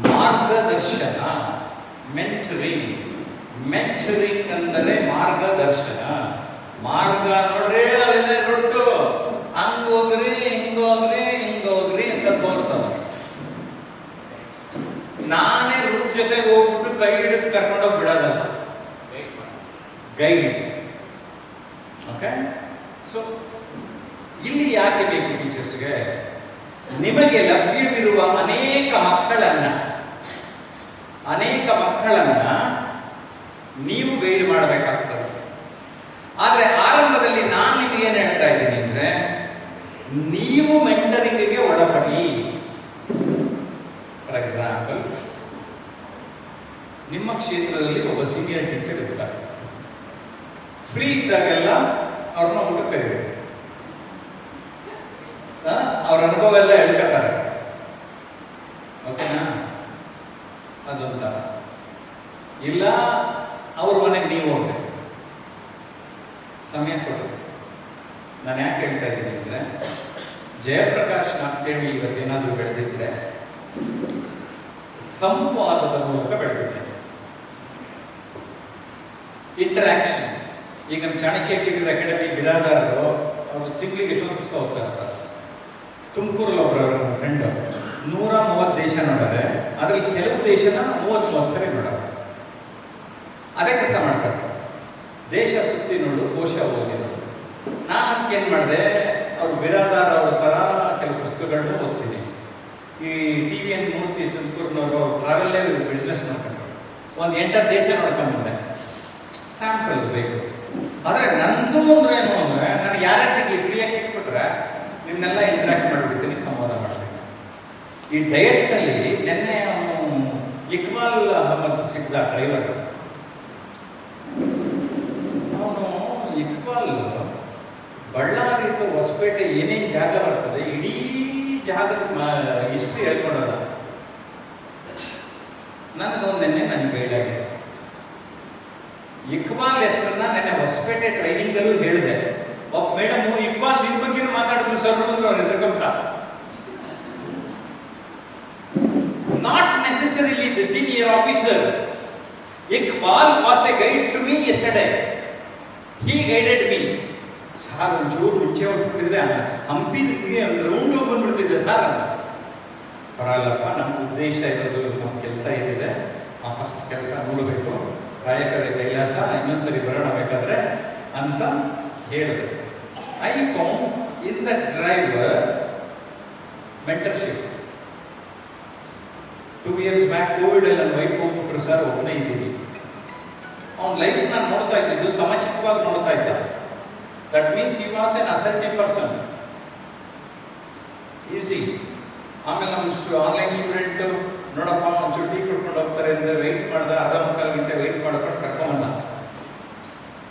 ಮಾರ್ಗದರ್ಶನ, mentoring. Mentoring ಅಂದರೆ ಮಾರ್ಗದರ್ಶನ. ಮಾರ್ಗ ನೋಡ್ರಿ ಅಲ್ಲಿದೆ ರೊಟ್ಟು, ಹಂಗೋಗ್ರಿ ಹಿಂಗೋಗ್ರಿ ಹಿಂಗೋಗ್ರಿ ಅಂತ ತೋರ್ಸೋದು. ನಾನೇ ರೂಟ್ ಜೊತೆಗೆ ಹೋಗ್ಬಿಟ್ಟು ಕೈ ಹಿಡಿದು ಕರ್ಕೊಂಡೋಗಿ ಬಿಡೋದಲ್ಲ, ಗೈಡ್. ಓಕೆ, ಸೊ ಇಲ್ಲಿ ಯಾಕೆ ಬೇಕು ಟೀಚರ್ಸ್ಗೆ? ನಿಮಗೆ ಲಭ್ಯವಿರುವ ಅನೇಕ ಮಕ್ಕಳನ್ನ ನೀವು ಗೈಡ್ ಮಾಡಬೇಕಾಗ್ತದೆ. ಆದರೆ ಆರಂಭದಲ್ಲಿ ನಾನು ನಿಮಗೆ ಏನು ಹೇಳ್ತಾ ಇದ್ದೀನಿ ಅಂದ್ರೆ, ನೀವು ಮೆಂಟರಿಂಗ್ಗೆ ಒಳಪಡಿ. ಫಾರ್ ಎಕ್ಸಾಂಪಲ್, ನಿಮ್ಮ ಕ್ಷೇತ್ರದಲ್ಲಿ ಒಬ್ಬ ಸೀನಿಯರ್ ಟೀಚರ್ ಇರ್ತಾರೆ. ಫ್ರೀ ಇದ್ದಾಗೆಲ್ಲ ಅವ್ರನ್ನ ಊಟಕ್ಕೆ ಕರಿಬೇಕು. ಅವ್ರ ಅನುಭವ ಎಲ್ಲ ಹೇಳ್ಕೊತಾರೆ. ಓಕೆನಾ? ಅದೊಂಥರ. ಇಲ್ಲ ಅವ್ರ ಮನೆಗೆ ನೀವು ಹೋಗ್ಬೇಕು, ಸಮಯ ಕೊಡಬೇಕು. ನಾನು ಯಾಕೆ ಹೇಳ್ತಾ ಇದ್ದೀನಿ ಅಂದರೆ, ಜಯಪ್ರಕಾಶ್ ನಾಗ್ತೇಳಿ ಇವತ್ತೇನಾದರೂ ಬೆಳೆದಿದ್ರೆ ಸಂವಾದದ ಮೂಲಕ ಬೆಳೆದಿದೆ. ಇಂಟರಾಕ್ಷನ್. ಈಗ ನಮ್ಮ ಚಾಣಕ್ಯ ಕಿರಿಯರ ಅಕಾಡೆಮಿ ಬಿರಾದಾರರು ಅವರು ತಿಂಗಳಿಗೆ ಎಷ್ಟೊಂದು ಪುಸ್ತಕ ಹೋಗ್ತಾರೆ. ತುಮಕೂರಲ್ಲಿ ಒಬ್ಬರು ನನ್ನ ಫ್ರೆಂಡು 130 ದೇಶ ನೋಡಿದ್ರೆ ಅದರಲ್ಲಿ ಕೆಲವು ದೇಶನ 30 ಸರಿ ನೋಡೋರು. ಅದೇ ಕೆಲಸ ಮಾಡ್ತಾರೆ. ದೇಶ ಸುತ್ತಿ ನೋಡು, ಕೋಶ ಓದಿ ನೋಡು. ನಾನು ಅದಕ್ಕೇನು ಮಾಡಿದೆ, ಅವರು ಬಿರಾದಾರ ಅವ್ರ ಥರ ಕೆಲವು ಪುಸ್ತಕಗಳನ್ನೂ ಓದ್ತೀನಿ. ಈ TVN ಮೂರ್ತಿ ತುಮಕೂರಿನವರು ಟ್ರಾವೆಲ್ಲೇ ಬಿಸ್ನೆಸ್ ಮಾಡ್ಕೊಂಡು ಒಂದು 8 ದೇಶ ನೋಡ್ಕೊಂಡ್ಬಂದೆ. ಸ್ಯಾಂಪಲ್ ಬೇಕು. ಆದರೆ ನಂದು ಅಂದ್ರೆ ಏನು ಅಂದರೆ, ನನಗೆ ಯಾರೇ ಸಿಗಲಿ ಫ್ರೀಯಾಗಿ ಸಿಕ್ಬಿಟ್ರೆ ನಿಮ್ಮನ್ನೆಲ್ಲ ಇಂಟ್ರಾಕ್ಟ್ ಮಾಡಿಬಿಡ್ತೀನಿ, ಸಂವಾದ ಮಾಡ್ತೀನಿ. ಈ ಡಯಟ್ನಲ್ಲಿ ನಿನ್ನೆ ಅವನು ಇಕ್ಬಾಲ್ ಅಹಮದ್ ಸಿಗ್ದ ಡ್ರೈವರ್. ಅವನು ಇಕ್ಬಾಲ್ ಬಳ್ಳಾರಿ ಟು ಹೊಸಪೇಟೆ ಏನೇನು ಜಾಗ ಬರ್ತದೆ ಇಡೀ ಜಾಗದ ಹಿಸ್ಟ್ರಿ ಹೇಳ್ಕೊಡೋದ. ನನಗವನು ನೆನ್ನೆ ನನಗೆ ಗೈಡ್ ಆಗಿದೆ. ಇಕ್ಬಾಲ್ ಹೆಸರನ್ನ ನೆನ್ನೆ ಹೊಸಪೇಟೆ ಟ್ರೈನಿಂಗಲ್ಲೂ ಹೇಳಿದೆ. ಒಬ್ಬ ಮೇಡಮ್ ಇಕ್ಬಾಲ್ ನಿನ್ ಬಗ್ಗೆ ಮಾತಾಡಿದ್ರು ಸರ್ ಅಂದ್ರೆ ಅವ್ರು ಹೆದರ್ಕೊಂಡ. Not necessarily the senior officer. Iqbal was a guide to me yesterday. He guided me. Sir ಒಂಚೂರು ಮುಂಚೆ ಹೊರಟ್ಬಿಟ್ಟಿದ್ರೆ ಹಂಪಿಗೆ ಒಂದು ರೌಂಡ್ ಹೋಗಿ ಬಂದ್ಬಿಡ್ತಿದ್ದೆ ಸರ್ ಅಂತ. ಬರಲ್ಲಪ್ಪ, ನಮ್ಮ ಉದ್ದೇಶ ಇರೋದು, ನಮ್ಮ ಕೆಲಸ ಏನಿದೆ ಆ ಫಸ್ಟ್ ಕೆಲಸ ನೋಡಬೇಕು, ಕಾಯಕದ ಕೈಲಾಸ, ಇನ್ನೊಂದ್ಸರಿ ಬರೋಣ ಬೇಕಾದ್ರೆ ಅಂತ ಹೇಳಿದೆ. I found in the driver mentorship. 2 years back Covid ನನ್ನ ವೈಫ್ ಹೋಗ್ಬಿಟ್ರು ಸರ್, ಒಬ್ಬನೇ ಇದ್ದೀನಿ. ಅವನ ಲೈಫ್ ನಾನು ನೋಡ್ತಾ ಇದ್ದಿದ್ದು ಸಮಚಿತವಾಗಿ ನೋಡ್ತಾ ಇದ್ದ. That means he was an assertive person. Easy. ಆಮೇಲೆ ನಮ್ಮ ಆನ್ಲೈನ್ ಸ್ಟೂಡೆಂಟು ನೋಡಪ್ಪ ಒಂಚೂರು ಟೀ ಕುಡ್ಕೊಂಡು ಹೋಗ್ತಾರೆ ಅಂದರೆ ವೆಯ್ಟ್ ಮಾಡಿದೆ, 1/2 ಗಂಟೆ ವೆಯ್ಟ್ ಮಾಡ್ಕೊಂಡು ಕರ್ಕೊಂಬಂದ.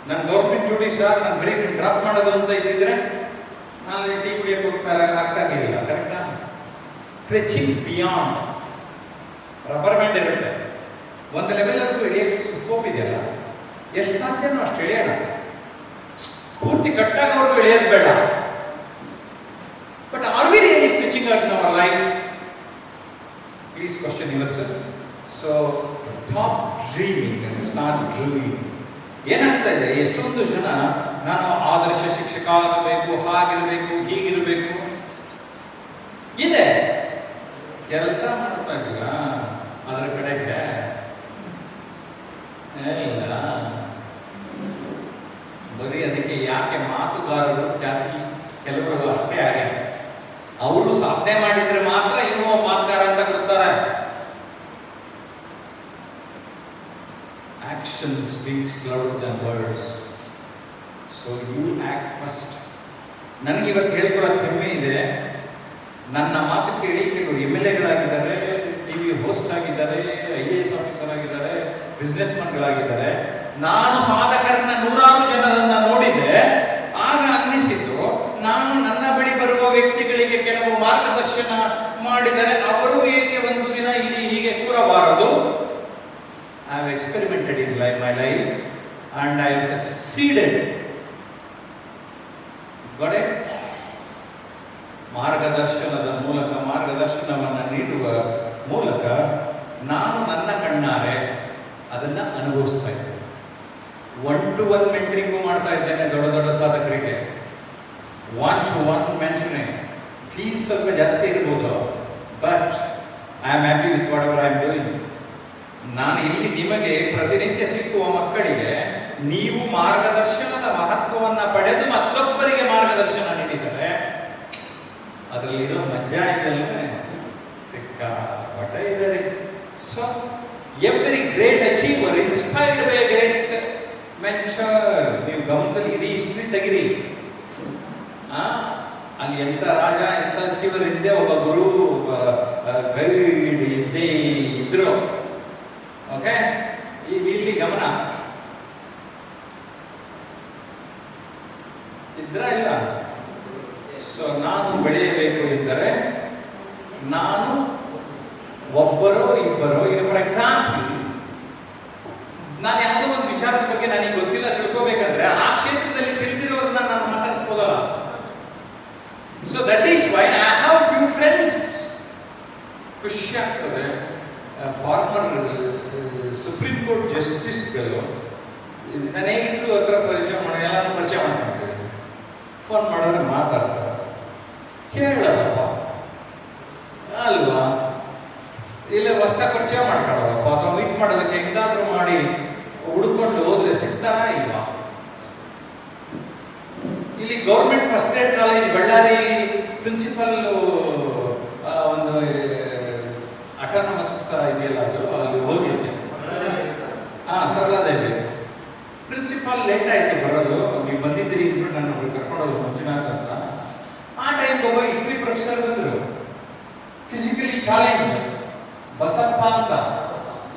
ನಾನು ಗೌರ್ಮೆಂಟ್ ಡ್ಯೂಟಿ ಸರ್, ನಾನು ಬರೀ ಡ್ರಾಪ್ ಮಾಡೋದು ಅಂತ ಇದ್ದಿದ್ರೆ ನಾನು ಟೀ ಕುಡಿಯೋಕೆ ಹೋಗ್ತಾರೆ ಆಗ್ತಾಗಿಲ್ಲ. ಕರೆಕ್ಟಾ? Stretching beyond. ರಬ್ಬರ್ ಬ್ಯಾಂಡ್ ಇರುತ್ತೆ, ಒಂದು ಲೆವೆಲ್ವರೆಗೂ ಇಳಿಯೋಕ್ಕೆ ಸ್ಕೋಪ್ ಇದೆಯಲ್ಲ, ಎಷ್ಟು ಸಾಧ್ಯನೋ ಅಷ್ಟು ಇಳಿಯೋಣ. ಪೂರ್ತಿ ಕಟ್ಟಾಗವ್ರಿಗೂ ಇಳಿಯೋದು ಬೇಡ. But are we really stretching out in our life? Please question yourself. So stop dreaming and start doing. ಏನಾಗ್ತಾ ಇದೆ, ಎಷ್ಟೊಂದು ಜನ ನಾನು ಆದರ್ಶ ಶಿಕ್ಷಕ ಆಗಬೇಕು, ಹಾಗಿರಬೇಕು, ಹೀಗಿರಬೇಕು ಇದೆ, ಕೆಲಸ ಮಾಡ್ತಾ ಇದ್ದೀಗ ಅದರ ಕಡೆಗೆ ಇಲ್ಲ. ಬರೀ ಅದಕ್ಕೆ ಯಾಕೆ ಮಾತುಗಾರರು ಖ್ಯಾತಿ ಕೆಲವರು ಅಷ್ಟೇ ಆಗಿದೆ. ಅವರು ಸಾಧನೆ ಮಾಡಿದ್ರೆ ಮಾತ್ರ ಇನ್ನೂ ಮಾತುಗಾರ ಅಂತ ಗುರುತಾರೆ. Action speaks louder than words. So you act first. ನನಗೆ ಇವತ್ತು ಹೇಳ್ಕೊಳ್ಳೋಕೆ ಹೆಮ್ಮೆ ಇದೆ. ನನ್ನ ಮಾತು ಕೇಳಿ ಕೆಲವರು MLAಗಳಾಗಿದ್ದಾರೆ, TV ಹೋಸ್ಟ್ ಆಗಿದ್ದಾರೆ, IAS ಆಫೀಸರ್ ಆಗಿದ್ದಾರೆ, ಬಿಸ್ನೆಸ್ ಮನ್ಗಳಾಗಿದ್ದಾರೆ. ನಾನು ಸಾಧಕರನ್ನ 100 ಜನರನ್ನ ನೋಡಿದೆ. ಆಗ ಅನ್ನಿಸಿತು, ನಾನು ನನ್ನ ಬಳಿ ಬರುವ ವ್ಯಕ್ತಿಗಳಿಗೆ ಕೆಲವು ಮಾರ್ಗದರ್ಶನ ಮಾಡಿದರೆ ಅವರು ಏಕೆ ಒಂದು ದಿನ ಇಲ್ಲಿ ಹೀಗೆ ಕೂರಬಾರದು. I have experimented in my life and I have succeeded. Got it? ಮಾರ್ಗದರ್ಶನದ ಮೂಲಕ, ಮಾರ್ಗದರ್ಶನವನ್ನು ನೀಡುವ ಮೂಲಕ ನಾನು ನನ್ನ ಕಣ್ಣಾರೆ ಅದನ್ನ ಅನುಭವಿಸ್ತಾ ಇದ್ದೇನೆ. 1-to-1 ಮೆಂಟರಿಂಗು ಮಾಡ್ತಾ ಇದ್ದೇನೆ ದೊಡ್ಡ ದೊಡ್ಡ ಸಾಧಕರಿಗೆ. 1-to-1 mentoring. ಫೀಸ್ ಸ್ವಲ್ಪ ಜಾಸ್ತಿ ಇರ್ಬೋದು, but I am happy with what ever I am doing. ನಾನು ಇಲ್ಲಿ ನಿಮಗೆ ಪ್ರತಿನಿತ್ಯ ಸಿಕ್ಕುವ ಮಕ್ಕಳಿಗೆ ನೀವು ಮಾರ್ಗದರ್ಶನದ ಮಹತ್ವವನ್ನು ಪಡೆದು ಮತ್ತೊಬ್ಬರಿಗೆ ಮಾರ್ಗದರ್ಶನ ನೀಡಿದರೆ ಅದರಲ್ಲಿರೋ ಮಜಾ ಇದೆಲ್ಲ ಸಿಕ್ಕಾಪಟ್ಟ ಇದ್ದಾರೆ. So every great achiever inspired by great mentor. ನೀವು ಗಮನದಲ್ಲಿ ಇಡೀ ಹಿಸ್ಟ್ರಿ ತೆಗಿರಿ. ಅಲ್ಲಿ ಎಂತ ರಾಜ ಎಂತ ಅಚೀವರ್ ಇದ್ದೆ, ಒಬ್ಬ ಗುರು ಗೈಡ್ ಇದ್ದೇ ಇದ್ರು. ಓಕೆ, ಇಲ್ಲಿ ಗಮನ ಇದ್ರ ಇಲ್ಲ. ಸೊ ನಾನು ಬೆಳೆಯಬೇಕು ಎಂದರೆ ನಾನು ಒಬ್ಬರೋ ಇಬ್ಬರೋ, ಈಗ ಫಾರ್ ಎಕ್ಸಾಂಪಲ್ ನಾನು ಯಾವುದೋ ಒಂದು ವಿಚಾರದ ಬಗ್ಗೆ ನನಗೆ ಗೊತ್ತಿಲ್ಲ ತಿಳ್ಕೋಬೇಕಂದ್ರೆ ಆ ಕ್ಷೇತ್ರದಲ್ಲಿ ತಿಳಿದಿರೋರನ್ನ ನಾನು ಮಾತಾಡಿಸ್ಬೋದಲ್ಲ. So that is why I have few friends. ಖುಷಿ ಆಗ್ತದೆ. ಫಾರ್ಮರ್ ಸುಪ್ರೀಂ ಕೋರ್ಟ್ ಜಸ್ಟಿಸ್ಗಳು ನಾನು ಹೇಗಿದ್ರು ಹತ್ರ ಪರಿಚಯ ಮಾಡಿ ಎಲ್ಲಾನು ಪರಿಚಯ ಮಾಡ್ಕೊಳ್ತೇವೆ. ಫೋನ್ ಮಾಡಿದ್ರೆ ಮಾತಾಡ್ತಾರೆ, ಕೇಳಲ್ಲಪ್ಪ ಅಲ್ವಾ, ಇಲ್ಲ ಹೊಸ್ತ ಪರಿಚಯ ಮಾಡ್ಕೊಳ್ಳೋದಪ್ಪ, ಅಥವಾ ಮೀಟ್ ಮಾಡೋದಕ್ಕೆ ಹೆಂಗಾದ್ರೂ ಮಾಡಿ ಹುಡ್ಕೊಂಡು ಹೋದ್ರೆ ಸಿಗ್ತಾರಾ ಇಲ್ವಾ? ಇಲ್ಲಿ ಗೌರ್ಮೆಂಟ್ ಫಸ್ಟ್ ಏಡ್ ಕಾಲೇಜ್ ಬಳ್ಳಾರಿ ಪ್ರಿನ್ಸಿಪಲ್ ಒಂದು ಅಟಾನಮಸ್ ಇದೆಯಲ್ಲ, ಅದು ಅಲ್ಲಿ ಹೋಗಿದ್ದೆ. ಸರಳಾದೇವಿ ಪ್ರಿನ್ಸಿಪಾಲ್ ಲೇಟ್ ಆಯ್ತು ಬರೋದು. ನೀವು ಬಂದಿದ್ದೀರಿ ಅಂದ್ಬಿಟ್ಟು ನಾನು ಕರ್ಕೊಂಡೋದು ಮಂಜುನಾಥ್ ಅಂತ. ಆ ಟೈಮ್ ಒಬ್ಬ ಹಿಸ್ಟ್ರಿ ಪ್ರೊಫೆಸರ್ ಬಂದರು. ಫಿಸಿಕಲಿ ಚಾಲೆಂಜ್ ಬಸಪ್ಪ ಅಂತ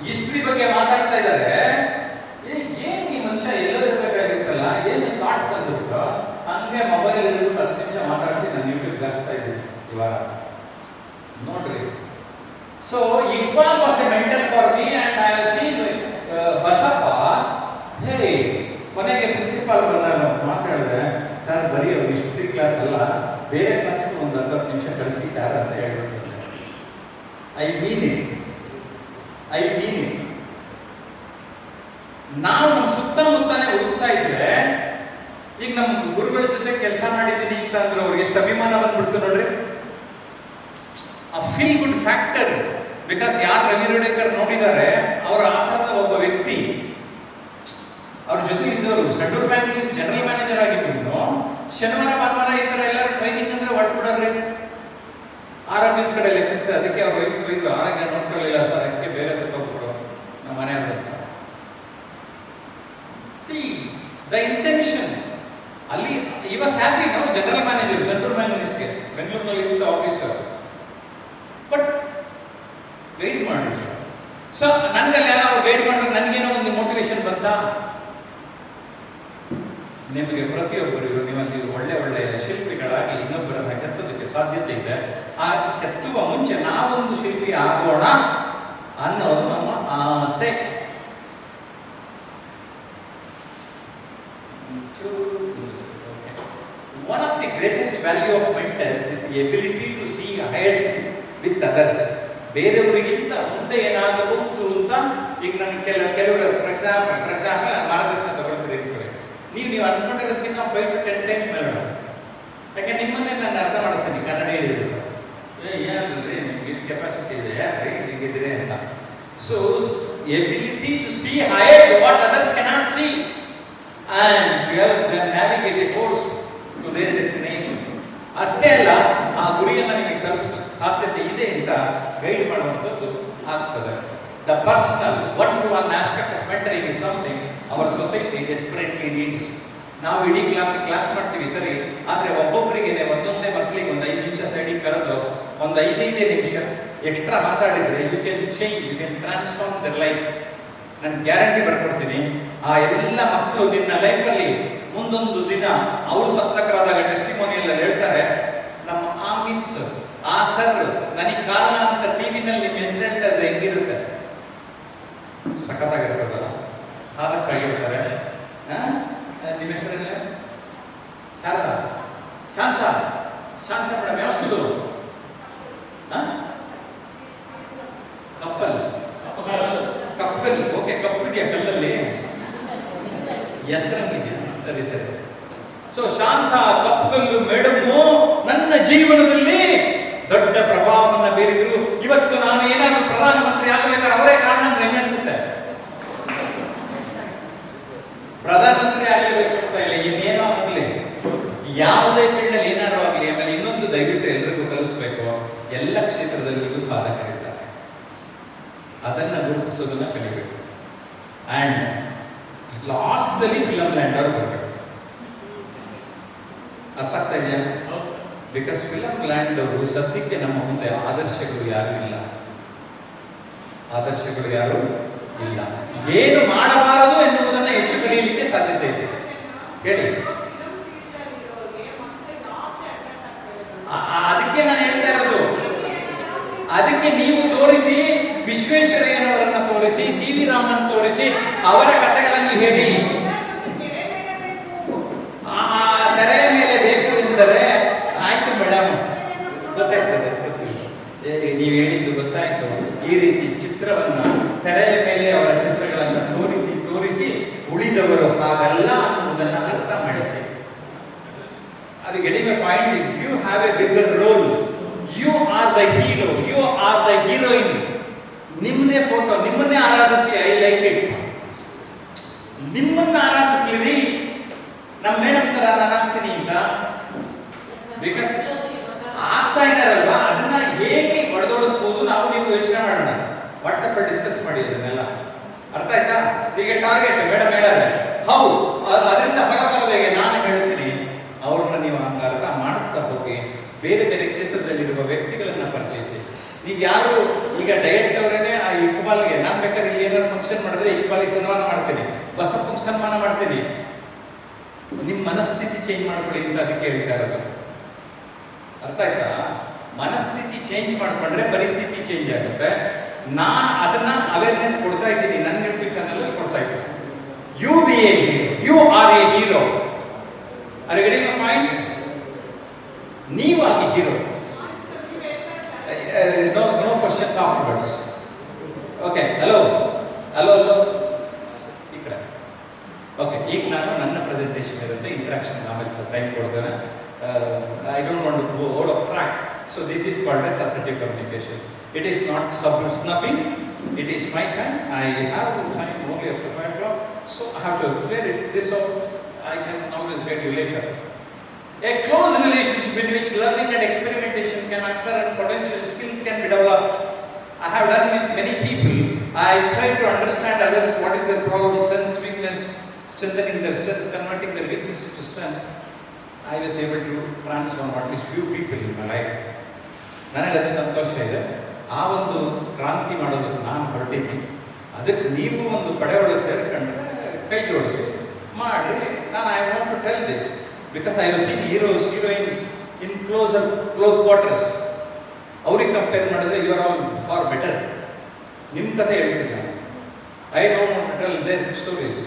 ಹಿಸ್ಟ್ರಿ ಬಗ್ಗೆ ಮಾತಾಡ್ತಾ ಇದ್ದಾರೆ. ಏನ್ ಈ ಮನುಷ್ಯ ಎಲ್ಲೋ ಇರಬೇಕಾಗಿತ್ತಲ್ಲ, ಏನು ಥಾಟ್ಸ್ ಅಂದ್ಬಿಟ್ಟು ಹಂಗೆ ಮೊಬೈಲ್ 10 ನಿಮಿಷ ಮಾತಾಡಿಸಿ ನಾನು ಯೂಟ್ಯೂಬ್ಗೆ ಹಾಕ್ತಾ ಇದ್ದೀನಿ ಇವಾಗ ನೋಡ್ರಿ. So Iqbal was a mentor for me and I have seen Basappa. ಹೇ, ಕೊನೆಗೆ ಪ್ರಿನ್ಸಿಪಾಲ್ ಬಂದಾಗ ಮಾತಾಡಿದೆ, ಸರ್ ಬರೀ ಅವ್ರು ಹಿಸ್ಟ್ರಿ ಕ್ಲಾಸ್ ಅಲ್ಲ, ಬೇರೆ ಕ್ಲಾಸ್ಗೆ ಒಂದು 10 ನಿಮಿಷ ಕಳಿಸಿ ಸರ್ ಅಂತ ಹೇಳ್ಬಿಟ್ಟಿದ್ದೆ. I mean it. ನಾವು ನಮ್ಮ ಸುತ್ತಮುತ್ತನೇ ಹುಡುಕ್ತಾ ಇದ್ರೆ, ಈಗ ನಮ್ಮ ಗುರುಗಳ ಜೊತೆ ಕೆಲಸ ಮಾಡಿದ್ದೀನಿ ಅಂತ ಅಂದ್ರೆ ಅವ್ರಿಗೆ ಎಷ್ಟು ಅಭಿಮಾನ ಬಂದ್ಬಿಡ್ತು ನೋಡ್ರಿ. ಆ ಫೀಲ್ ಗುಡ್ ಫ್ಯಾಕ್ಟರ್. ಬಿಕಾಸ್ ಯಾರು ರವಿ ರೋಡೇಕರ್ ನೋಡಿದ್ದಾರೆ, ಅವರ ಆ ಥರದ ಒಬ್ಬ ವ್ಯಕ್ತಿ, ಅವ್ರ ಜೊತೆ ಇದ್ದವರು. ಸಂಡೂರ್ ಬ್ಯಾಂಕ್ ಜನರಲ್ ಮ್ಯಾನೇಜರ್ ಆಗಿದ್ರು. ಶನಿವಾರ ಭಾನುವಾರ ಈ ಥರ ಎಲ್ಲರೂ ಟ್ರೈನಿಂಗ್ ಅಂದ್ರೆ ಹೊಟ್ಬಿಡೋದ್ರಿ. ಆರೋಗ್ಯದ ಕಡೆ ಲೆಕ್ಕಿಸಿದೆ. ಅದಕ್ಕೆ ಅವ್ರ ವೈಫ್ ಬೈದ್ರು, ಆರೋಗ್ಯ ನೋಡ್ಕೊಳ್ಳಿಲ್ಲ ಸರ್, ಅದಕ್ಕೆ ಬೇರೆ ಸತ್ತೋಗ್ಬಿಡು ನಮ್ಮ ಮನೆ ಅಂತ. ಸಿ ದ ಇಂಟೆನ್ಷನ್ ಅಲ್ಲಿ. ಈ ವಾಸ್ ಹ್ಯಾಪಿ. ನಾವು ಜನರಲ್ ಮ್ಯಾನೇಜರ್ ಸಂಡೂರ್ ಮ್ಯಾನೇಜರ್ಸ್ಗೆ ಬೆಂಗಳೂರಿನಲ್ಲಿ ಇದ್ದ ಆಫೀಸರ್. ಬಟ್ ಗೈಡ್ ಮಾಡಿದ್ರು. ಸೊ ನನಗಲ್ಲಿ ಯಾರೋ ಅವ್ರು ಗೈಡ್ ಮಾಡಿದ್ರೆ ನನಗೇನೋ ಒಂದು ಮೋಟಿವೇಶನ್ ಬಂತಾ? ನಿಮಗೆ ಪ್ರತಿಯೊಬ್ಬರಿಗೂ ನೀವಲ್ಲಿ ಒಳ್ಳೆಯ ಶಿಲ್ಪಿಗಳಾಗಿ ಇನ್ನೊಬ್ಬರನ್ನ ಕೆತ್ತೋದಕ್ಕೆ ಸಾಧ್ಯತೆ ಇದೆ. ಆ ಕೆತ್ತುವ ಮುಂಚೆ ನಾವೊಂದು ಶಿಲ್ಪಿ ಆಗೋಣ ಅನ್ನೋದು ನಮ್ಮ ಆಸೆ. One of the greatest value of mentors is the ability to see ahead with others. ಬೇರೆಯವರಿಗಿಂತ ಮುಂದೆ ಏನಾಗಬಹುದು ಅಂತ. ಈಗ ನನಗೆ ಕೆಲವರು ಫಾರ್ ಎಕ್ಸಾಂಪಲ್ ಮಾರ್ಗದರ್ಶನ ತಗೊಳ್ತಾರೆ ಇಟ್ಕೊಳ್ಳಿ. ನೀವು ಅನ್ಕೊಂಡಿರೋದಕ್ಕಿಂತ 5 to 10 ಟೈಮ್ಸ್ ಮೇಲೆ. ಯಾಕೆ ನಿಮ್ಮನ್ನೇ ನಾನು ಅರ್ಥ ಮಾಡಿಸ್ತೀನಿ, ಕನ್ನಡ ಹೇಳಿದ್ರು ಏನಿದ್ರೆ ನಿಮ್ಗೆ ಇಷ್ಟು ಕೆಪಾಸಿಟಿ ಇದೆ, ಹೀಗಿದ್ರೆ ಅಂತ. So ability to see higher what others cannot see and help them navigate a course to their destination. ಅಷ್ಟೇ ಅಲ್ಲ, ಆ ಗುರಿಯನ್ನು ನಿಮಗೆ ತಲುಪಿಸೋ ಸಾಧ್ಯತೆ ಇದೆ ಅಂತ ಗೈಡ್ ಮಾಡುವಂಥದ್ದು ಆಗ್ತದೆ. The personal 1-to-1 aspect of mentoring is something our society desperately needs. ನಾವು ಇಡೀ ಕ್ಲಾಸ್ ಮಾಡ್ತೀವಿ ಸರಿ, ಆದರೆ ಒಬ್ಬೊಬ್ಬರಿಗೆ ಒಂದೊಂದೇ ಮಕ್ಕಳಿಗೆ ಒಂದು 5 ನಿಮಿಷ ಸೈಡಿಗೆ ಕರೆದು ಒಂದು 5 ನಿಮಿಷ ಎಕ್ಸ್ಟ್ರಾ ಮಾತಾಡಿದರೆ you can change, you can transform their life. ನಾನು ಗ್ಯಾರಂಟಿ ಬರ್ಕೊಡ್ತೀನಿ. ಆ ಎಲ್ಲ ಮಕ್ಕಳು ನಿನ್ನ ಲೈಫಲ್ಲಿ ಮುಂದೊಂದು ದಿನ ಅವರು ಸತ್ತಕರಾದಾಗ ಟೆಸ್ಟಿಮೋನಿಯಲ್ಲಿ ಹೇಳ್ತಾರೆ, ನಮ್ಮ ಆ ಮಿಸ್, ಆ ಸರ್ ನನಗೆ ಕಾರಣ ಅಂತ ಟಿವಿನಲ್ಲಿ ನಿಮ್ಮ ಹೆಸರು ಹೇಳ್ತಾ ಇದ್ರೆ ಹೆಂಗಿರುತ್ತೆ? ಸಖತ್ತಾಗಿರ್ತದಲ್ಲ, ಸಾಧಕರಾಗಿರ್ತಾರೆ. ನಿಮ್ಮ ಹೆಸರಲ್ಲ ಶಾರದಾ, ಶಾಂತ ಮೇಡಮ್. ಯಾವ ಸ್ಕೂಲು? ಕಪ್ಪಲ್. ಕಲ್ಲಲ್ಲಿ, ಓಕೆ, ಕಪ್ಪಿದೆಯಾ ಕಲ್ಲಲ್ಲಿ? ಹೆಸರಂಗಿದೆಯಾ? ಸರಿ ಸರಿ. ಸೊ ಶಾಂತ ಕಪ್ಪುಗಲ್ಲು ಮೇಡಮ್ಮು ನನ್ನ ಜೀವನದಲ್ಲಿ ದೊಡ್ಡ ಪ್ರಭಾವವನ್ನು ಬೀರಿದ್ರು. ಇವತ್ತು ನಾನು ಏನಾದರೂ ಪ್ರಧಾನಮಂತ್ರಿ ಆಗಬೇಕಾದ್ರೆ ಅವರೇ ಕಾರಣ ಅಂದ್ರೆ ಹೆಂಗೆ ಅನ್ಸುತ್ತೆ? ಪ್ರಧಾನಮಂತ್ರಿ ಆಗಲೇಬೇಕು ಅಂತ ಇಲ್ಲ, ಇನ್ನೇನೋ ಆಗಲಿ, ಯಾವುದೇ ಫೀಲ್ಡಲ್ಲಿ ಏನಾದ್ರು ಆಗಲಿ. ಆಮೇಲೆ ಇನ್ನೊಂದು ದಯವಿಟ್ಟು ಎಲ್ರಿಗೂ ಕಲಿಸ್ಬೇಕು, ಎಲ್ಲ ಕ್ಷೇತ್ರದಲ್ಲಿಯೂ ಸಾಧಕರಿದ್ದಾರೆ, ಅದನ್ನ ಗುರುತಿಸೋದನ್ನ ಕಲಿಬೇಕು. ಅಂಡ್ ಲಾಸ್ಟಲ್ಲಿ ಫಿಲಂ ಲ್ಯಾಂಡ್ ಅವ್ರು ಬರಬೇಕು. ಅರ್ಥ ಆಗ್ತಾ ಇದೆಯಾ? ಬಿಕಾಸ್ ಫಿಲಂ ಲ್ಯಾಂಡ್ ಅವರು ಸದ್ಯಕ್ಕೆ ನಮ್ಮ ಮುಂದೆ ಆದರ್ಶಗಳು ಯಾರು ಇಲ್ಲ, ಆದರ್ಶಗಳು ಯಾರು ಇಲ್ಲ. ಏನು ಮಾಡಬಾರದು ಎನ್ನುವುದನ್ನು ಹೆಚ್ಚು ಕಲಿಯಲಿಕ್ಕೆ ಸಾಧ್ಯತೆ ಇದೆ. ಹೇಳಿ. ಅದಕ್ಕೆ ನಾನು ಹೇಳ್ತಾ ಇರೋದು, ಅದಕ್ಕೆ ನೀವು ತೋರಿಸಿ, ವಿಶ್ವೇಶ್ವರಯ್ಯನವರನ್ನ ತೋರಿಸಿ, ಸಿ ವಿ ರಾಮನ್ ತೋರಿಸಿ, ಅವರ ಕಥೆಗಳನ್ನು ಹೇಳಿ. ತೆರೆಯ ಮೇಲೆ ಬೇಕು ಎಂದರೆ ಆಯ್ತು ಮೇಡಮ್, ಗೊತ್ತಾಗ್ತದೆ, ನೀವು ಹೇಳಿದ್ದು ಗೊತ್ತಾಯ್ತು. ಈ ರೀತಿ ಚಿತ್ರವನ್ನ ತೆರೆಯ ಮೇಲೆ ಅವರ ಚಿತ್ರಗಳನ್ನು ತೋರಿಸಿ ತೋರಿಸಿ ಉಳಿದವರು ಹಾಗಲ್ಲ ಅನ್ನುವುದನ್ನು ಅರ್ಥ ಮಾಡಿಸಿ. ಅದು getting a point. You have a bigger role, you are the hero, you are the heroine. ನಿಮ್ಮನ್ನೇ ಫೋಟೋ, ನಿಮ್ಮನ್ನೇ ಆರಾಧಿಸಿ. I like it. ನಿಮ್ಮನ್ನ ಆರಾಧಿಸ್ಲಿ. ನಮ್ಮ ಮೇಡಮ್ ತರ ನಾನು ಆಗ್ತೀನಿ ಅಂತ ಬಿಕಾಸ್ ಆಗ್ತಾ ಇದಾರಲ್ವಾ, ಅದನ್ನ ಹೇಗೆ ಒಡೆದೋಡಿಸ್ಬೋದು ನಾವು ನೀವು ಯೋಚನೆ ಮಾಡೋಣ. ವಾಟ್ಸಪ್ ಅಲ್ಲಿ ಡಿಸ್ಕಸ್ ಮಾಡಿ ಅದನ್ನೆಲ್ಲ. ಅರ್ಥ ಆಯ್ತಾ? ಈಗ ಟಾರ್ಗೆಟ್ ಮೇಡಮ್ ಹೇಳಾರೆ, ಹೌದು, ಅದರಿಂದ ಹೊರಬರೋದು ಹೇಗೆ ನಾನು ಹೇಳ್ತೀನಿ. ಅವ್ರನ್ನ ನೀವು ಹಂಗ ಅರ್ಥ ಮಾಡಿಸ್ತಾ ಹೋಗಿ ಬೇರೆ ಬೇರೆ ಕ್ಷೇತ್ರದಲ್ಲಿರುವ ವ್ಯಕ್ತಿಗಳನ್ನ ಪರಿಚಯಿಸಿ. ನೀವು ಯಾರು ಈಗ ಡಯಟ್ ಅವರೇನೆ ಆ ಇಕ್ಬಾಲ್ಗೆ, ನಾನು ಬೇಕಾದ್ರೆ ಇಲ್ಲಿ ಏನಾದ್ರು ಫಂಕ್ಷನ್ ಮಾಡಿದ್ರೆ ಇಕ್ಬಾಲ್ಗೆ ಸನ್ಮಾನ ಮಾಡ್ತೀನಿ, ಬಸಪ್ಪಂಗೆ ಸನ್ಮಾನ ಮಾಡ್ತೀನಿ. ನಿಮ್ಮ ಮನಸ್ಥಿತಿ ಚೇಂಜ್ ಮಾಡ್ಕೊಳ್ಳಿ ಅಂತ ಅದಕ್ಕೆ ಹೇಳ್ತಾ ಇರೋದು. ಅರ್ಥ ಆಯ್ತಾ? ಮನಸ್ಥಿತಿ ಚೇಂಜ್ ಮಾಡ್ಕೊಂಡ್ರೆ ಪರಿಸ್ಥಿತಿ ಚೇಂಜ್ ಆಗುತ್ತೆ. ನಾನು ಅದನ್ನ ಅವೇರ್ನೆಸ್ ಕೊಡ್ತಾ ಇದ್ದೀನಿ, ನನ್ನ ಯೂಟ್ಯೂಬ್ ಚಾನಲ್ ಅಲ್ಲಿ ಕೊಡ್ತಾ ಇದ್ದೀನಿ. You be a hero, you are a hero. Are you getting my point? ನೀವಾಗಿ hero. No question afterwards. Okay, hello hello hello, ಈ ಕಡೆ. ಓಕೆ, ಈಗ ನಾನು ನನ್ನ ಪ್ರೆಸೆಂಟೇಷನ್ ಇರುತ್ತೆ, ಇಂಟ್ರಾಕ್ಷನ್ ಆಮೇಲೆ ಸ್ವಲ್ಪ ಟೈಮ್ ಕೊಡ್ತೇನೆ. I don't want to go out of track. So this is called as assertive communication. It is not snubbing. It is my time. I have time only up to 5 o'clock. So I have to clear it. This out. I can always get you later. A close relationship in which learning and experimentation can occur and potential skills can be developed. I have done with many people. I try to understand others, what is their problem, strengths, weakness, strengthening their strengths, converting their weakness to strength. I was able to transform at least few people in my life. ನನಗೆ ಅದು ಸಂತೋಷ ಇದೆ. ಆ ಒಂದು ಕ್ರಾಂತಿ ಮಾಡೋದಕ್ಕೆ ನಾನು ಹೊರಟಿದ್ದೀನಿ. ಅದಕ್ಕೆ ನೀವು ಒಂದು ಪಡೆ ಒಳಗೆ ಸೇರಿಕೊಂಡ್ರೆ ಕೈ ಜೋಡಿಸಿ ಮಾಡಿ. ನಾನು I want to tell this because I have seen heroes, heroines in close quarters. ಅವ್ರಿಗೆ ಕಂಪೇರ್ ಮಾಡಿದ್ರೆ you are all far better. ನಿಮ್ಮ ಕಥೆ ಹೇಳ್ತೀನಿ ನಾನು. I don't want to tell their stories.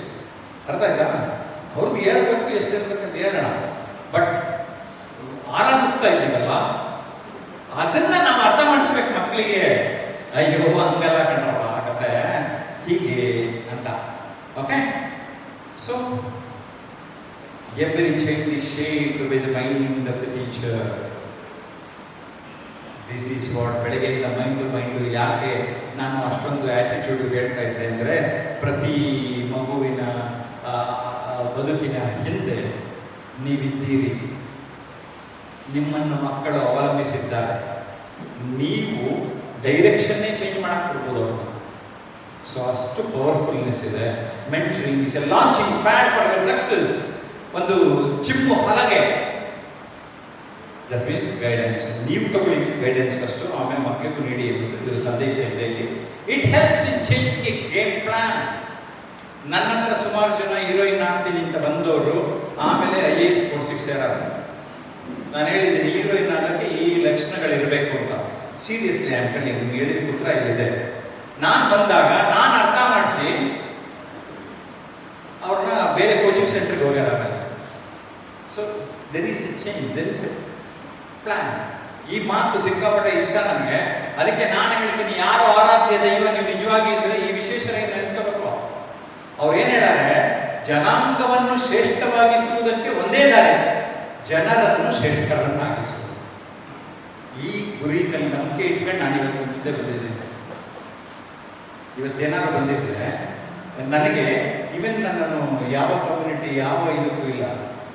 ಅರ್ಥ ಆಯ್ತಾ? ಅವ್ರದ್ದು ಹೇಳ್ಬೇಕು, ಎಷ್ಟಿರ್ಬೇಕಂತ ಹೇಳೋಣ. ಬಟ್ ಆರಾಧಿಸ್ತಾ ಇದ್ದೀವಲ್ಲ, ಅದನ್ನ ನಾವು ಅರ್ಥ ಮಾಡಿಸ್ಬೇಕು ಮಕ್ಕಳಿಗೆ. ಅಯ್ಯೋ ಹಂಗೆಲ್ಲ ಕಂಡ್ರವ ಆಗತ್ತೆ ಹೀಗೆ ಅಂತ. Okay, so every child is shaped by the mind of the teacher. This is what. ಬೆಳಗ್ಗೆಯಿಂದ ಮೈಂಡು ಯಾಕೆ ನಾನು ಅಷ್ಟೊಂದು ಆಟಿಟ್ಯೂಡ್ ಹೇಳ್ತಾ ಇದ್ದೆ ಅಂದರೆ, ಪ್ರತಿ ಮಗುವಿನ ಬದುಕಿನ ಹಿಂದೆ ನೀವಿದ್ದೀರಿ. ನಿಮ್ಮನ್ನು ಮಕ್ಕಳು ಅವಲಂಬಿಸಿದ್ದಾರೆ. ನೀವು ಡೈರೆಕ್ಷನ್ನೇ ಚೇಂಜ್ ಮಾಡಕ್ಕೆ ಬಿಡ್ಬೋದು ಅವ್ರನ್ನ. ಸೊ ಅಷ್ಟು ಪವರ್ಫುಲ್ನೆಸ್ ಇದೆ. Mentoring is A launching pad for your success. ಒಂದು ಚಿಮ್ಮು ಹಲಗೆ. That means guidance. ನೀವು ತಗೊಳ್ಳಿ ಗೈಡೆನ್ಸ್ ಫಸ್ಟು, ಆಮೇಲೆ ಮಕ್ಕಳಿಗೂ ನೀಡಿ ಎನ್ನುವುದು ಸಂದೇಶ ಇದೆ ಇಲ್ಲಿ. It helps in changing A game plan. ನನ್ನ ಹತ್ರ ಸುಮಾರು ಜನ ಹೀರೋಯಿನ್ ಆಗ್ತೀನಿ ಅಂತ ಬಂದವರು ಆಮೇಲೆ IAS ಕೋರ್ಸಿಗೆ ಸೇರಾರು. ನಾನು ಹೇಳಿದ್ದೀನಿ ಹೀರೋಯಿನ್ ಆಗೋಕ್ಕೆ ಈ ಲಕ್ಷಣಗಳಿರಬೇಕು ಅಂತ. ಸೀರಿಯಸ್ಲಿ ಅನ್ಕೊಂಡು ನಿಮ್ಗೆ ಹೇಳಿದ ಉತ್ತರ ಇಲ್ಲಿದೆ. ನಾನು ಬಂದಾಗ ನಾನು ಅರ್ಥ ಮಾಡಿಸಿ ಅವ್ರನ್ನ ಬೇರೆ ಕೋಚಿಂಗ್ ಸೆಂಟರ್ಗೆ ಹೋಗ್ಯಾರ. ಆಮೇಲೆ so there is A change, there is A plan. ಈ ಮಾತು ಸಿಕ್ಕಾಪಟ್ಟೆ ಇಷ್ಟ ನನಗೆ. ಅದಕ್ಕೆ ನಾನು ಹೇಳ್ತೀನಿ, ಯಾರು ಆರಾಧ್ಯ ದೈವ ನೀವು ನಿಜವಾಗಿ ಇದ್ರೆ ಈ ವಿಶ್ವೇಶ್ವರಯ್ಯ ನೆನೆಸ್ಕೊಂಡು ಶ್ರೇಷ್ಠವಾಗಿಸುವುದಕ್ಕೆ ಒಂದೇ ದಾರಿ, ಜನರನ್ನು ಶ್ರೇಷ್ಠರನ್ನಾಗಿಸುವುದು. ಈ ಗುರಿಯಲ್ಲಿ ನಂಬಿಕೆ ಇಟ್ಕೊಂಡು ನಾನು ಇವತ್ತು ಮುಂದೆ ಬಂದಿದ್ದೇನೆ. ಇವತ್ತೇನಾದ್ರು ಬಂದಿದ್ರೆ ನನಗೆ ಇವನ್ ನನ್ನನ್ನು ಯಾವ ಕಮ್ಯುನಿಟಿ ಯಾವ ಇದಕ್ಕೂ ಇಲ್ಲ.